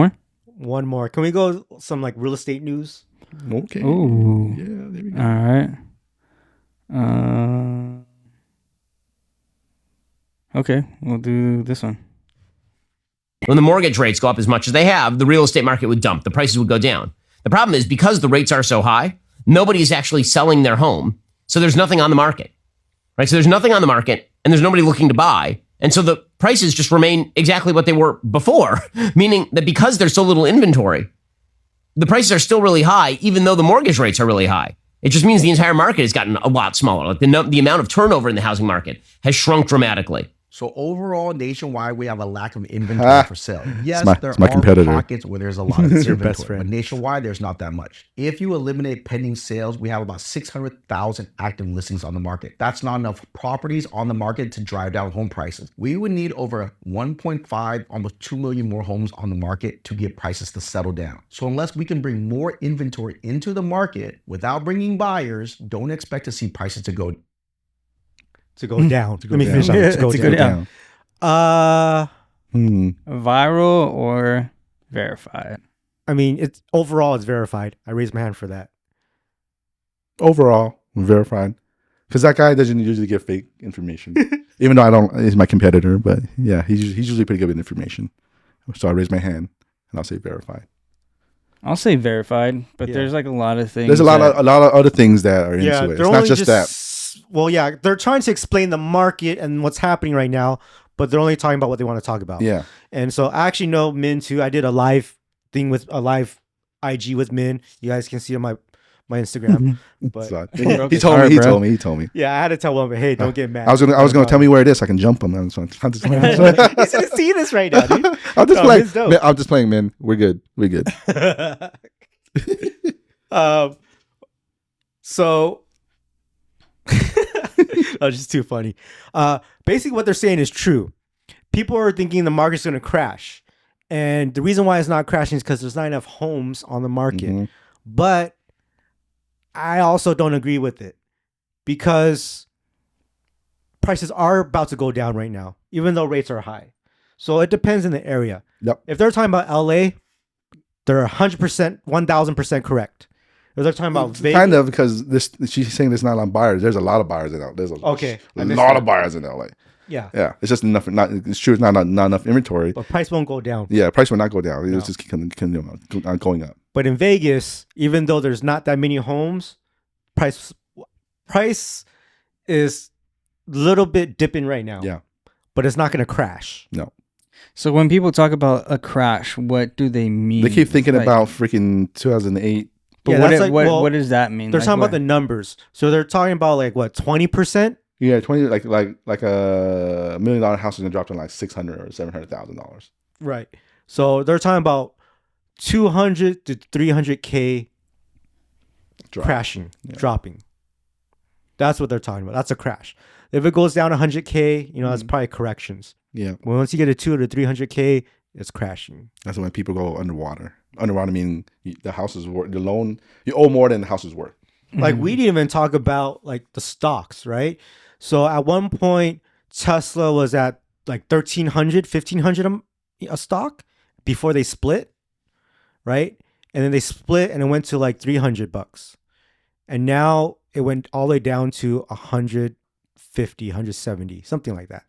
Speaker 2: more.
Speaker 1: Can we go some like real estate news?
Speaker 3: Okay.
Speaker 2: Ooh.
Speaker 3: Yeah, there we go.
Speaker 2: All right. Okay, we'll do this one.
Speaker 6: When the mortgage rates go up as much as they have, the real estate market would dump. The prices would go down. The problem is because the rates are so high, nobody is actually selling their home. So there's nothing on the market, right? So there's nothing on the market and there's nobody looking to buy. And so the prices just remain exactly what they were before, meaning that because there's so little inventory, the prices are still really high, even though the mortgage rates are really high. It just means the entire market has gotten a lot smaller. Like the amount of turnover in the housing market has shrunk dramatically.
Speaker 7: So overall, nationwide, we have a lack of inventory for sale. Yes, there are pockets where there's a lot of inventory, but nationwide, there's not that much. If you eliminate pending sales, we have about 600,000 active listings on the market. That's not enough properties on the market to drive down home prices. We would need over 1.5, almost 2 million more homes on the market to get prices to settle down. So unless we can bring more inventory into the market without bringing buyers, don't expect to see prices to go
Speaker 1: down. Let me finish to go down.
Speaker 2: Viral or verified?
Speaker 1: I mean, it's verified. I raised my hand for that.
Speaker 3: Overall, verified. Because that guy doesn't usually give fake information. Even though he's my competitor, but yeah, he's usually pretty good with information. So I raise my hand and I'll say verified.
Speaker 2: I'll say verified, but there's like a lot of things.
Speaker 3: There's a lot of other things that are into it. It's not just that.
Speaker 1: Well, yeah, they're trying to explain the market and what's happening right now, but they're only talking about what they want to talk about.
Speaker 3: Yeah.
Speaker 1: And so I actually know Min too. I did a live thing with a live IG with Min. You guys can see on my Instagram. But
Speaker 3: he told me.
Speaker 1: Yeah, I had to tell one, but hey, don't get mad.
Speaker 3: I was gonna tell me where it is so I can jump him. I'm just
Speaker 1: He's gonna see this right now, dude.
Speaker 3: I'm just playing, man. We're good.
Speaker 1: So that was just too funny. Basically what they're saying is true. People are thinking the market's going to crash. And the reason why it's not crashing is because there's not enough homes on the market. Mm-hmm. But I also don't agree with it because prices are about to go down right now, even though rates are high. So it depends in the area.
Speaker 3: Yep.
Speaker 1: If they're talking about LA, they're 100%, 1000% correct. If they're talking about Vegas,
Speaker 3: kind of, because she's saying there's not a lot of buyers. There's a lot of buyers in LA. There's a lot of buyers in LA.
Speaker 1: Yeah.
Speaker 3: It's just enough. It's true. It's not enough inventory.
Speaker 1: But price won't go down.
Speaker 3: Yeah, price will not go down. It's just going up.
Speaker 1: But in Vegas, even though there's not that many homes, price is a little bit dipping right now.
Speaker 3: Yeah.
Speaker 1: But it's not going to crash.
Speaker 3: No.
Speaker 2: So when people talk about a crash, what do they mean?
Speaker 3: They keep thinking about freaking 2008.
Speaker 2: But what does that mean?
Speaker 1: They're talking about the numbers. So they're talking about 20%?
Speaker 3: Yeah, 20 like $1 million house is gonna drop to like $600,000 or $700,000.
Speaker 1: Right. So they're talking about 200 to 300K crashing, dropping. That's what they're talking about. That's a crash. If it goes down 100K, that's probably corrections.
Speaker 3: Yeah.
Speaker 1: Well, once you get a 200 to 300K, it's crashing.
Speaker 3: That's when people go underwater. Underwater meaning the house is worth, the loan, you owe more than the house is worth.
Speaker 1: Like we didn't even talk about the stocks, right? So at one point, Tesla was at $1,300, $1,500 a stock before they split, right? And then they split and it went to $300. And now it went all the way down to 150, 170, something like that.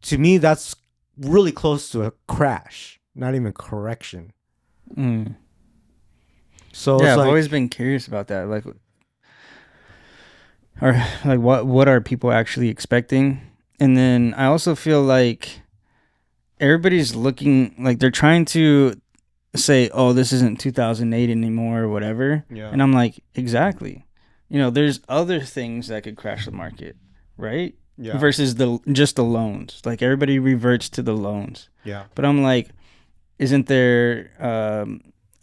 Speaker 1: To me, that's really close to a crash, not even correction. So
Speaker 2: yeah, I've always been curious about that. What are people actually expecting? And then I also feel like everybody's looking they're trying to say, oh, this isn't 2008 anymore or whatever. Yeah. And I'm like, exactly. There's other things that could crash the market, right? Yeah. Versus just the loans. Everybody reverts to the loans.
Speaker 1: Yeah.
Speaker 2: But I'm like, isn't there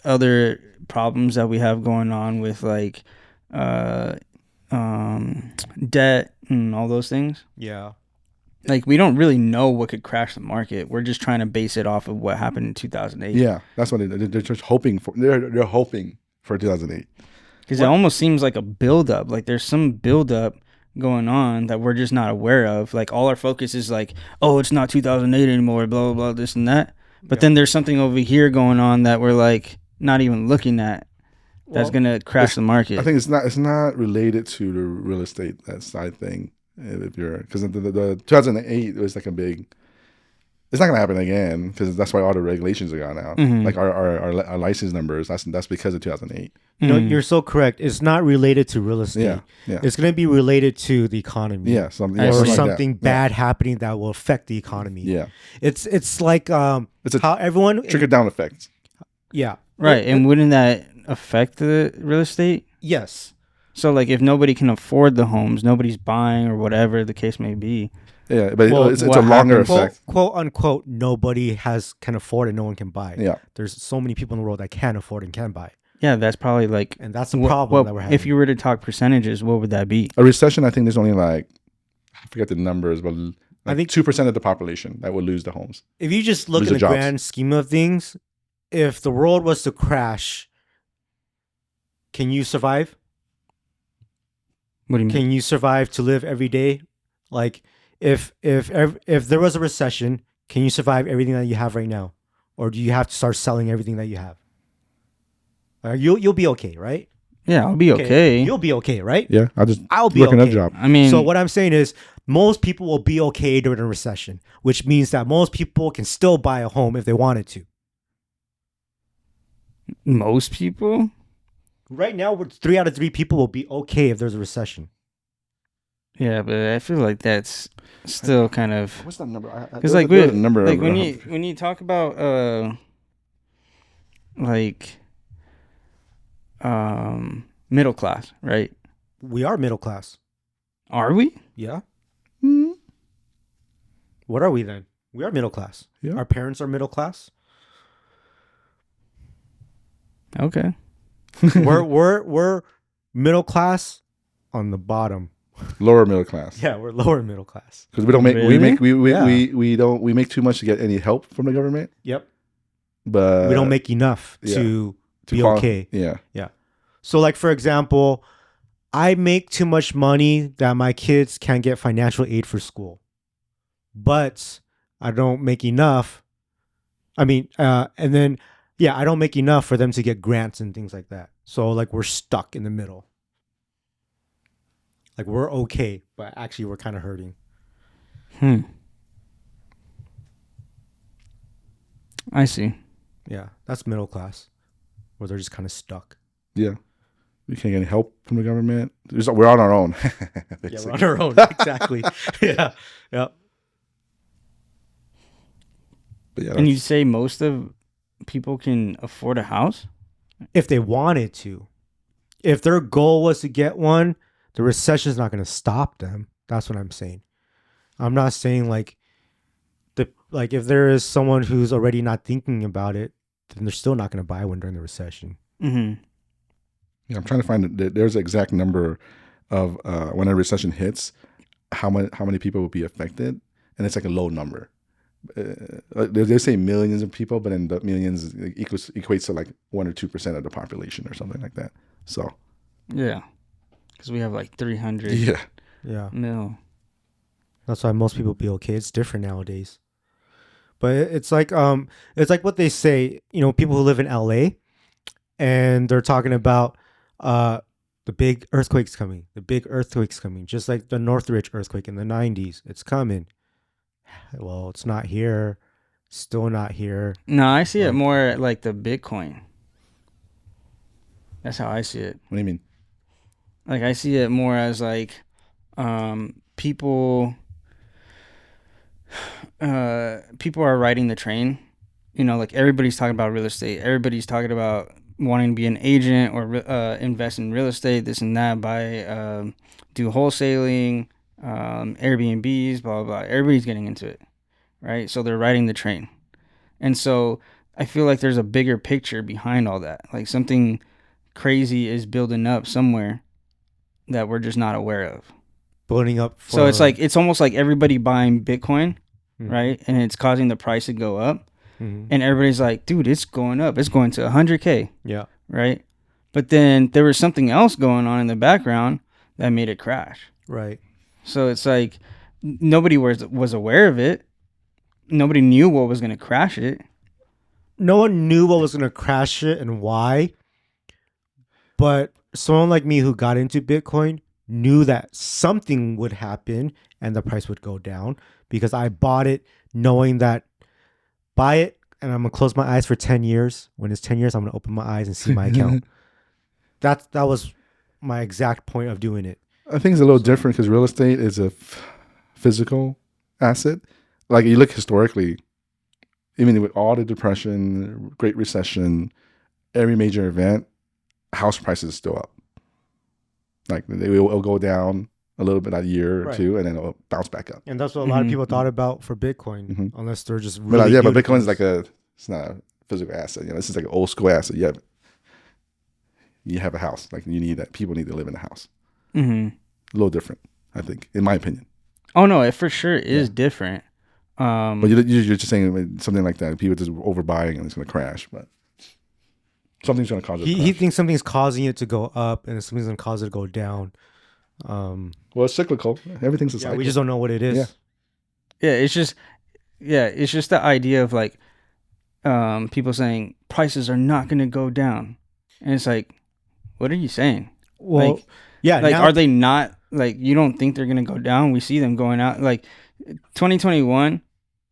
Speaker 2: other problems that we have going on with debt and all those things?
Speaker 1: Yeah.
Speaker 2: We don't really know what could crash the market. We're just trying to base it off of what happened in 2008.
Speaker 3: Yeah, that's what they're just hoping for. They're hoping for 2008.
Speaker 2: Because it almost seems like a buildup. There's some buildup going on that we're just not aware of. All our focus is oh, it's not 2008 anymore, blah, blah, blah, this and that. But then there's something over here going on that we're not even looking at that's going to crash the market.
Speaker 3: I think it's not related to the real estate, that side thing. If you're, because the 2008 was a big, it's not going to happen again because that's why all the regulations are gone now. Mm-hmm. Our license numbers, that's because of 2008.
Speaker 1: You're so correct. It's not related to real estate.
Speaker 3: Yeah.
Speaker 1: It's going to be related to the economy.
Speaker 3: Yeah,
Speaker 1: something bad happening that will affect the economy.
Speaker 3: Yeah.
Speaker 1: It's like it's how everyone
Speaker 3: trickle down effect.
Speaker 1: Yeah.
Speaker 2: Right. And wouldn't that affect the real estate?
Speaker 1: Yes.
Speaker 2: So if nobody can afford the homes, nobody's buying or whatever the case may be.
Speaker 3: Yeah, but it's a longer effect.
Speaker 1: Quote unquote, nobody can afford and no one can buy.
Speaker 3: Yeah.
Speaker 1: There's so many people in the world that can afford and can buy.
Speaker 2: Yeah, that's probably
Speaker 1: and that's the problem that we're having.
Speaker 2: If you were to talk percentages, what would that be?
Speaker 3: A recession, I think there's only I forget the numbers, but I think 2% of the population that will lose the homes.
Speaker 1: If you just look at the grand scheme of things, if the world was to crash, can you survive?
Speaker 2: What do you mean?
Speaker 1: Can you survive to live every day? If there was a recession, can you survive everything that you have right now, or do you have to start selling everything that you have? You'll be okay, right?
Speaker 2: Yeah, I'll be okay.
Speaker 1: You'll be okay, right?
Speaker 3: Yeah,
Speaker 1: I'll be
Speaker 3: work
Speaker 1: okay.
Speaker 3: another job.
Speaker 2: I mean,
Speaker 1: so what I'm saying is, most people will be okay during a recession, which means that most people can still buy a home if they wanted to.
Speaker 2: Most people?
Speaker 1: Right now, 3 out of 3 people will be okay if there's a recession.
Speaker 2: Yeah, but I feel like that's still kind of.
Speaker 3: What's that number?
Speaker 2: Because when you talk about middle class, right?
Speaker 1: We are middle class.
Speaker 2: Are we?
Speaker 1: Yeah. Mm-hmm. What are we then? We are middle class. Yeah. Our parents are middle class.
Speaker 2: Okay.
Speaker 1: we're middle class on the bottom.
Speaker 3: Lower middle class.
Speaker 1: Yeah, we're lower middle class.
Speaker 3: Because we don't make we make too much to get any help from the government.
Speaker 1: Yep.
Speaker 3: But
Speaker 1: we don't make enough to be okay.
Speaker 3: Yeah.
Speaker 1: Yeah. So like for example, I make too much money that my kids can't get financial aid for school. But I don't make enough. I mean, and then I don't make enough for them to get grants and things like that. So like we're stuck in the middle. Like we're okay, but actually we're kind of hurting.
Speaker 2: I see.
Speaker 1: Yeah, that's middle class, where they're just kind of stuck.
Speaker 3: Yeah, we can't get any help from the government. We're on our own.
Speaker 1: Yeah, we're on our own. Exactly. Yeah.
Speaker 2: But yeah, and you say most of people can afford a house
Speaker 1: if they wanted to. If their goal was to get one, the recession is not going to stop them. That's what I'm saying. I'm not saying like if there is someone who's already not thinking about it, then they're still not going to buy one during the recession.
Speaker 3: Mm-hmm. Yeah, I'm trying to find there's an exact number of when a recession hits, how many people will be affected, and it's like a low number. They say millions of people, but in the millions equates to like 1 or 2% of the population or something like that. So
Speaker 2: yeah, because we have like 300 mil.
Speaker 1: That's why most people be okay. It's different nowadays, but it's like what they say. You know, people who live in LA, and they're talking about the big earthquake's coming. The big earthquake's coming, just like the Northridge earthquake in the 90s. It's coming. Well, it's not here. Still not here.
Speaker 2: No, I see it more like the Bitcoin. That's how I see it.
Speaker 3: What do you mean?
Speaker 2: Like I see it more as like people are riding the train. You know, like everybody's talking about real estate. Everybody's talking about wanting to be an agent or invest in real estate, this and that, do wholesaling, Airbnbs, blah, blah, blah. Everybody's getting into it, right? So they're riding the train. And so I feel like there's a bigger picture behind all that. Like something crazy is building up somewhere that we're just not aware of.
Speaker 1: Building up.
Speaker 2: So it's almost like everybody buying Bitcoin, right? And it's causing the price to go up. Mm-hmm. And everybody's like, dude, it's going up. It's going to 100K.
Speaker 1: Yeah.
Speaker 2: Right. But then there was something else going on in the background that made it crash.
Speaker 1: Right.
Speaker 2: So it's like nobody was aware of it. Nobody knew what was going to crash it.
Speaker 1: No one knew what was going to crash it and why. But someone like me who got into Bitcoin knew that something would happen and the price would go down, because I bought it knowing that buy it and I'm going to close my eyes for 10 years. When it's 10 years, I'm going to open my eyes and see my account. That was my exact point of doing it.
Speaker 3: I think it's a little different because real estate is a physical asset. Like you look historically, even with all the depression, Great Recession, every major event, house prices are still up. Like they will go down a little bit a year or two, and then it'll bounce back up.
Speaker 1: And that's what a lot of people thought about for Bitcoin, unless they're just really
Speaker 3: but Bitcoin's like it's not a physical asset. You know, this is like an old school asset. You have a house. Like you need that. People need to live in a house. Mm-hmm. A little different, I think, in my opinion.
Speaker 2: Oh no, it for sure is different.
Speaker 3: But you're just saying something like that. People just overbuying and it's going to crash, but something's going to cause it.
Speaker 1: He thinks something's causing it to go up, and something's going to cause it to go down.
Speaker 3: Well, it's cyclical. Everything's a cycle.
Speaker 1: We just don't know what it is.
Speaker 2: It's just the idea of like people saying prices are not going to go down, and it's like, what are you saying?
Speaker 1: Well,
Speaker 2: are they not, like, you don't think they're going to go down? We see them going out, like 2021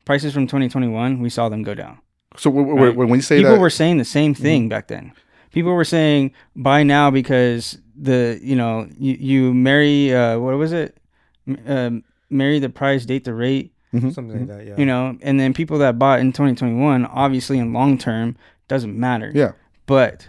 Speaker 2: prices from 2021, we saw them go down.
Speaker 3: So when we say
Speaker 2: people were saying the same thing back then. People were saying buy now because you marry what was it? Marry the price, date the rate,
Speaker 1: something like that. Yeah.
Speaker 2: You know, and then people that bought in 2021, obviously in long term doesn't matter.
Speaker 3: Yeah.
Speaker 2: But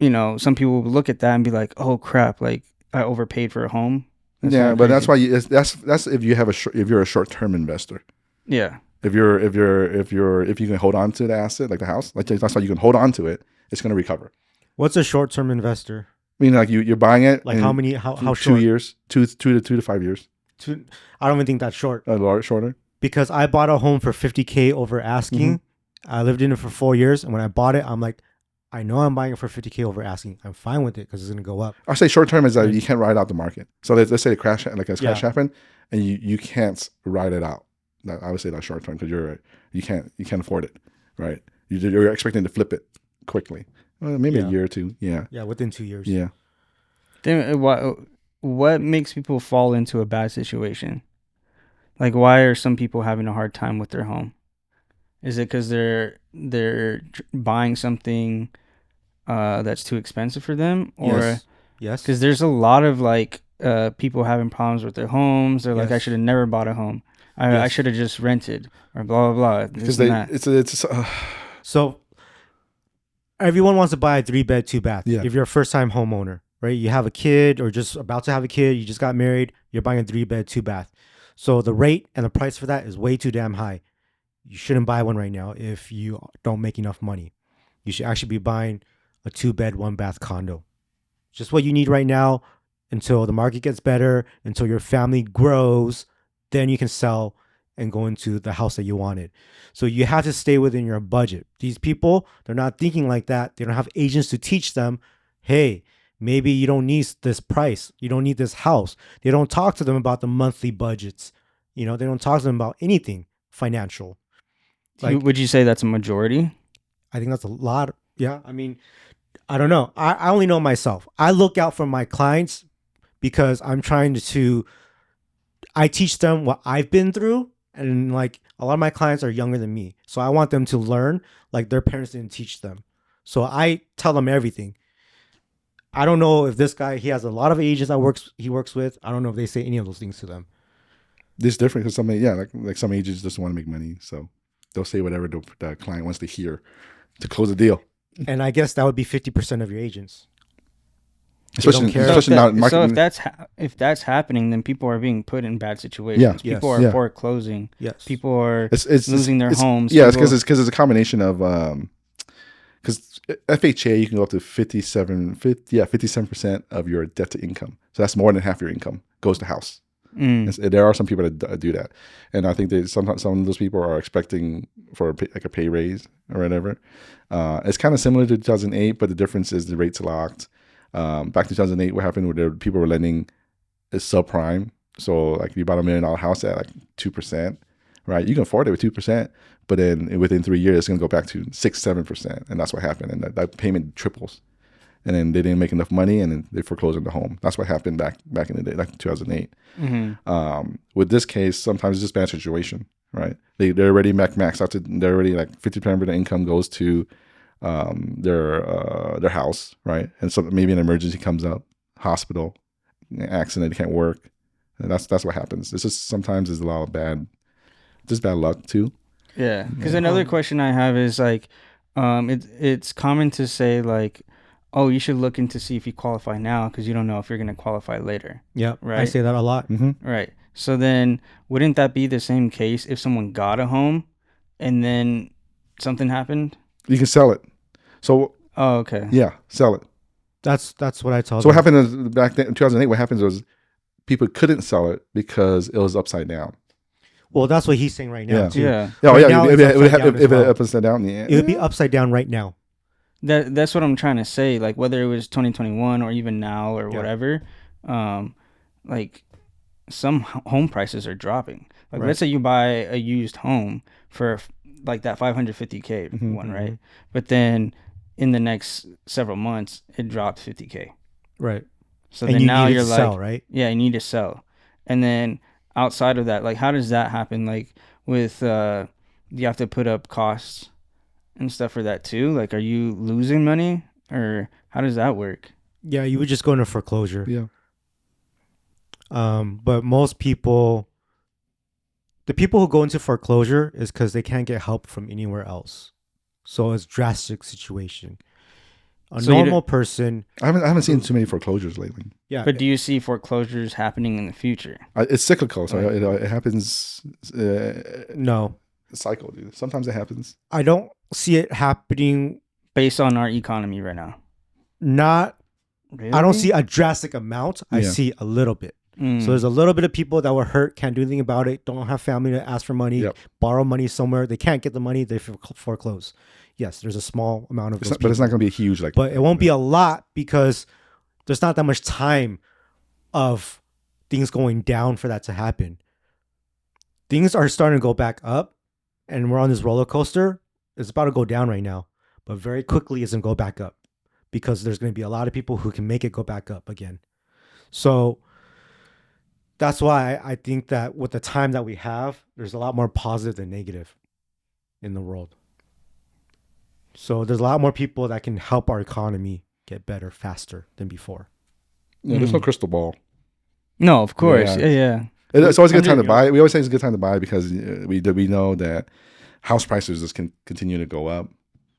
Speaker 2: some people would look at that and be like, oh crap, like I overpaid for a home.
Speaker 3: But that's why that's if you have if you're a short-term investor.
Speaker 2: Yeah.
Speaker 3: If you can hold on to the asset, like the house, like that's why you can hold on to it. It's going to recover.
Speaker 1: What's a short-term investor?
Speaker 3: I mean, like you're buying it.
Speaker 1: Like how many? How short?
Speaker 3: 2 years, 2 to 5 years.
Speaker 1: I don't even think that's short.
Speaker 3: A lot shorter.
Speaker 1: Because I bought a home for $50K over asking. Mm-hmm. I lived in it for 4 years, and when I bought it, I'm like, I know I'm buying it for $50K over asking. I'm fine with it because it's going to go up.
Speaker 3: I say short-term is that you can't ride out the market. So let's say a crash happened, and you can't ride it out. I would say that's short-term because you can't afford it, right? You're expecting to flip it quickly, maybe a year or two. Yeah,
Speaker 1: within 2 years.
Speaker 3: Yeah.
Speaker 2: Then what makes people fall into a bad situation? Like, why are some people having a hard time with their home? Is it because they're buying something that's too expensive for them, or
Speaker 1: yes?
Speaker 2: Because there's a lot of like people having problems with their homes. They're like, I should have never bought a home. I should have just rented, or blah blah blah.
Speaker 3: Because
Speaker 1: so everyone wants to buy a 3-bed, 2-bath.
Speaker 3: Yeah.
Speaker 1: If you're a first-time homeowner, right? You have a kid or just about to have a kid. You just got married. You're buying a 3-bed, 2-bath. So the rate and the price for that is way too damn high. You shouldn't buy one right now if you don't make enough money. You should actually be buying a 2-bed, 1-bath condo. Just what you need right now until the market gets better, until your family grows. Then you can sell and go into the house that you wanted. So you have to stay within your budget. These people, they're not thinking like that. They don't have agents to teach them, hey, maybe you don't need this price. You don't need this house. They don't talk to them about the monthly budgets. They don't talk to them about anything financial.
Speaker 2: Like, would you say that's a majority?
Speaker 1: I think that's a lot. Yeah. I mean, I don't know. I only know myself. I look out for my clients because I'm trying to I teach them what I've been through. And like a lot of my clients are younger than me. So I want them to learn like their parents didn't teach them. So I tell them everything. I don't know if this guy, he has a lot of agents he works with. I don't know if they say any of those things to them.
Speaker 3: This is different because like some agents just want to make money. So they'll say whatever the client wants to hear to close a deal.
Speaker 1: And I guess that would be 50% of your agents.
Speaker 3: Especially
Speaker 2: not marketing. So if that's happening, then people are being put in bad situations.
Speaker 3: Yeah.
Speaker 2: People are foreclosing.
Speaker 1: Yes.
Speaker 2: People are losing their homes.
Speaker 3: Yeah, it's because it's a combination of because FHA you can go up to 57% of your debt to income. So that's more than half your income goes to house. There are some people that do that, and I think sometimes some of those people are expecting for a pay raise or whatever. It's kind of similar to 2008, but the difference is the rates locked. Back in 2008, what happened where people were lending is subprime. So like you bought $1 million house at like 2%, right? You can afford it with 2%, but then within 3 years, it's going to go back to 6-7%. And that's what happened. And that payment triples. And then they didn't make enough money and then they foreclosed on the home. That's what happened back in the day, like 2008. Mm-hmm. With this case, sometimes it's just bad situation, right? They're already maxed out. They're already like 50% of their income goes to their house, right? And so maybe an emergency comes up, hospital, accident, they can't work, and that's what happens. It's just sometimes there's a lot of bad luck too.
Speaker 2: Yeah, because another question I have is like, it's common to say like, oh, you should look into see if you qualify now because you don't know if you're going to qualify later.
Speaker 1: Yeah,
Speaker 2: right.
Speaker 1: I say that a lot.
Speaker 3: Mm-hmm.
Speaker 2: Right. So then, wouldn't that be the same case if someone got a home and then something happened?
Speaker 3: You can sell it. So.
Speaker 2: Oh, okay.
Speaker 3: Yeah, sell it.
Speaker 1: That's what I told.
Speaker 3: So what happened is back then in 2008, what happened was people couldn't sell it because it was upside down.
Speaker 1: Well, that's what he's saying right now. Too.
Speaker 2: Yeah.
Speaker 3: Oh,
Speaker 1: right
Speaker 3: yeah.
Speaker 1: Now
Speaker 3: if it upside down, yeah.
Speaker 1: It would be upside down right now.
Speaker 2: That's what I'm trying to say. Like whether it was 2021 or even now or whatever, like some home prices are dropping. Like let's say you buy a used home for like that 550K one, right? But then in the next several months, it dropped 50K.
Speaker 1: Right.
Speaker 2: So and then now you're like,
Speaker 1: sell, right?
Speaker 2: Yeah, you need to sell. And then outside of that, like how does that happen? Like with, you have to put up costs and stuff for that too? Like, are you losing money or how does that work?
Speaker 1: Yeah, you would just go into foreclosure.
Speaker 3: Yeah.
Speaker 1: But most people, the people who go into foreclosure is because they can't get help from anywhere else. So it's a drastic situation. A normal person.
Speaker 3: I haven't seen too many foreclosures lately.
Speaker 2: Yeah, but do you see foreclosures happening in the future?
Speaker 3: It's cyclical, so it happens.
Speaker 1: No,
Speaker 3: cycle, dude. Sometimes it happens.
Speaker 1: I don't see it happening
Speaker 2: based on our economy right now.
Speaker 1: Not. Really? I don't see a drastic amount. I see a little bit. So there's a little bit of people that were hurt, can't do anything about it, don't have family to ask for money, borrow money somewhere. They can't get the money, they foreclose. Yes, there's a small amount of
Speaker 3: but it's not going to be a huge like.
Speaker 1: But it won't be a lot because there's not that much time of things going down for that to happen. Things are starting to go back up, and we're on this roller coaster. It's about to go down right now, but very quickly it's going to go back up because there's going to be a lot of people who can make it go back up again. So that's why I think that with the time that we have, there's a lot more positive than negative in the world. So there's a lot more people that can help our economy get better faster than before.
Speaker 3: Yeah, there's no crystal ball.
Speaker 2: No, of course. Yeah.
Speaker 3: It's always a good time to buy. We always say it's a good time to buy because we know that house prices just can continue to go up.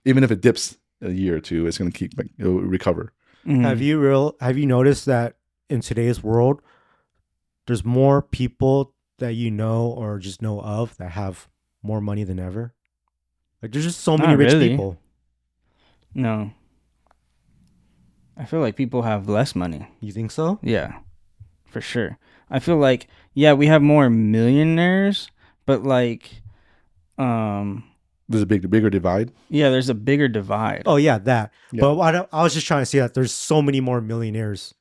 Speaker 3: Even if it dips a year or two, it's going to it'll recover.
Speaker 1: Mm-hmm. Have you noticed that in today's world, there's more people that you know or just know of that have more money than ever? Like there's just so many rich people.
Speaker 2: No. I feel like people have less money.
Speaker 1: You think so?
Speaker 2: Yeah, for sure. I feel like, we have more millionaires, but like,
Speaker 3: there's a bigger divide.
Speaker 2: Yeah, there's a bigger divide.
Speaker 1: Oh yeah, that. Yeah. But I was just trying to say that there's so many more millionaires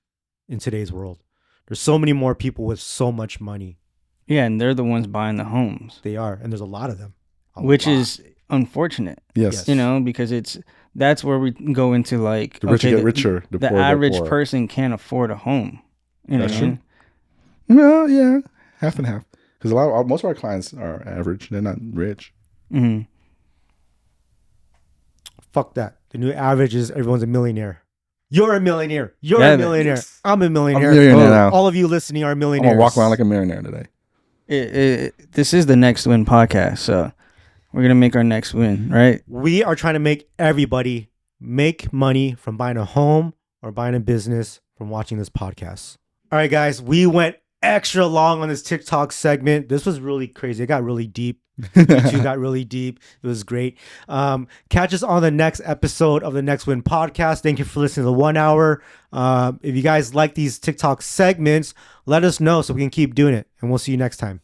Speaker 1: in today's world. There's so many more people with so much money.
Speaker 2: Yeah, and they're the ones buying the homes.
Speaker 1: They are, and there's a lot of them.
Speaker 2: Which is unfortunate.
Speaker 3: Yes.
Speaker 2: Because that's where we go into like
Speaker 3: the rich get richer.
Speaker 2: The average person can't afford a home.
Speaker 3: That's true. Well, yeah, half and half. Because most of our clients are average. They're not rich.
Speaker 2: Mm-hmm.
Speaker 1: Fuck that. The new average is everyone's a millionaire. You're a millionaire. You're a millionaire. I'm a millionaire.
Speaker 3: I'm a millionaire now.
Speaker 1: All of you listening are millionaires.
Speaker 3: I'm gonna walk around like a millionaire today.
Speaker 2: This is the Next Win podcast, so we're gonna make our next win, right?
Speaker 1: We are trying to make everybody make money from buying a home or buying a business from watching this podcast. All right, guys, we went extra long on this TikTok segment. This was really crazy. It got really deep. You two got really deep. It was great. Catch us on the next episode of the Next Win podcast. Thank you for listening to the 1 hour. If you guys like these TikTok segments, let us know so we can keep doing it. And we'll see you next time.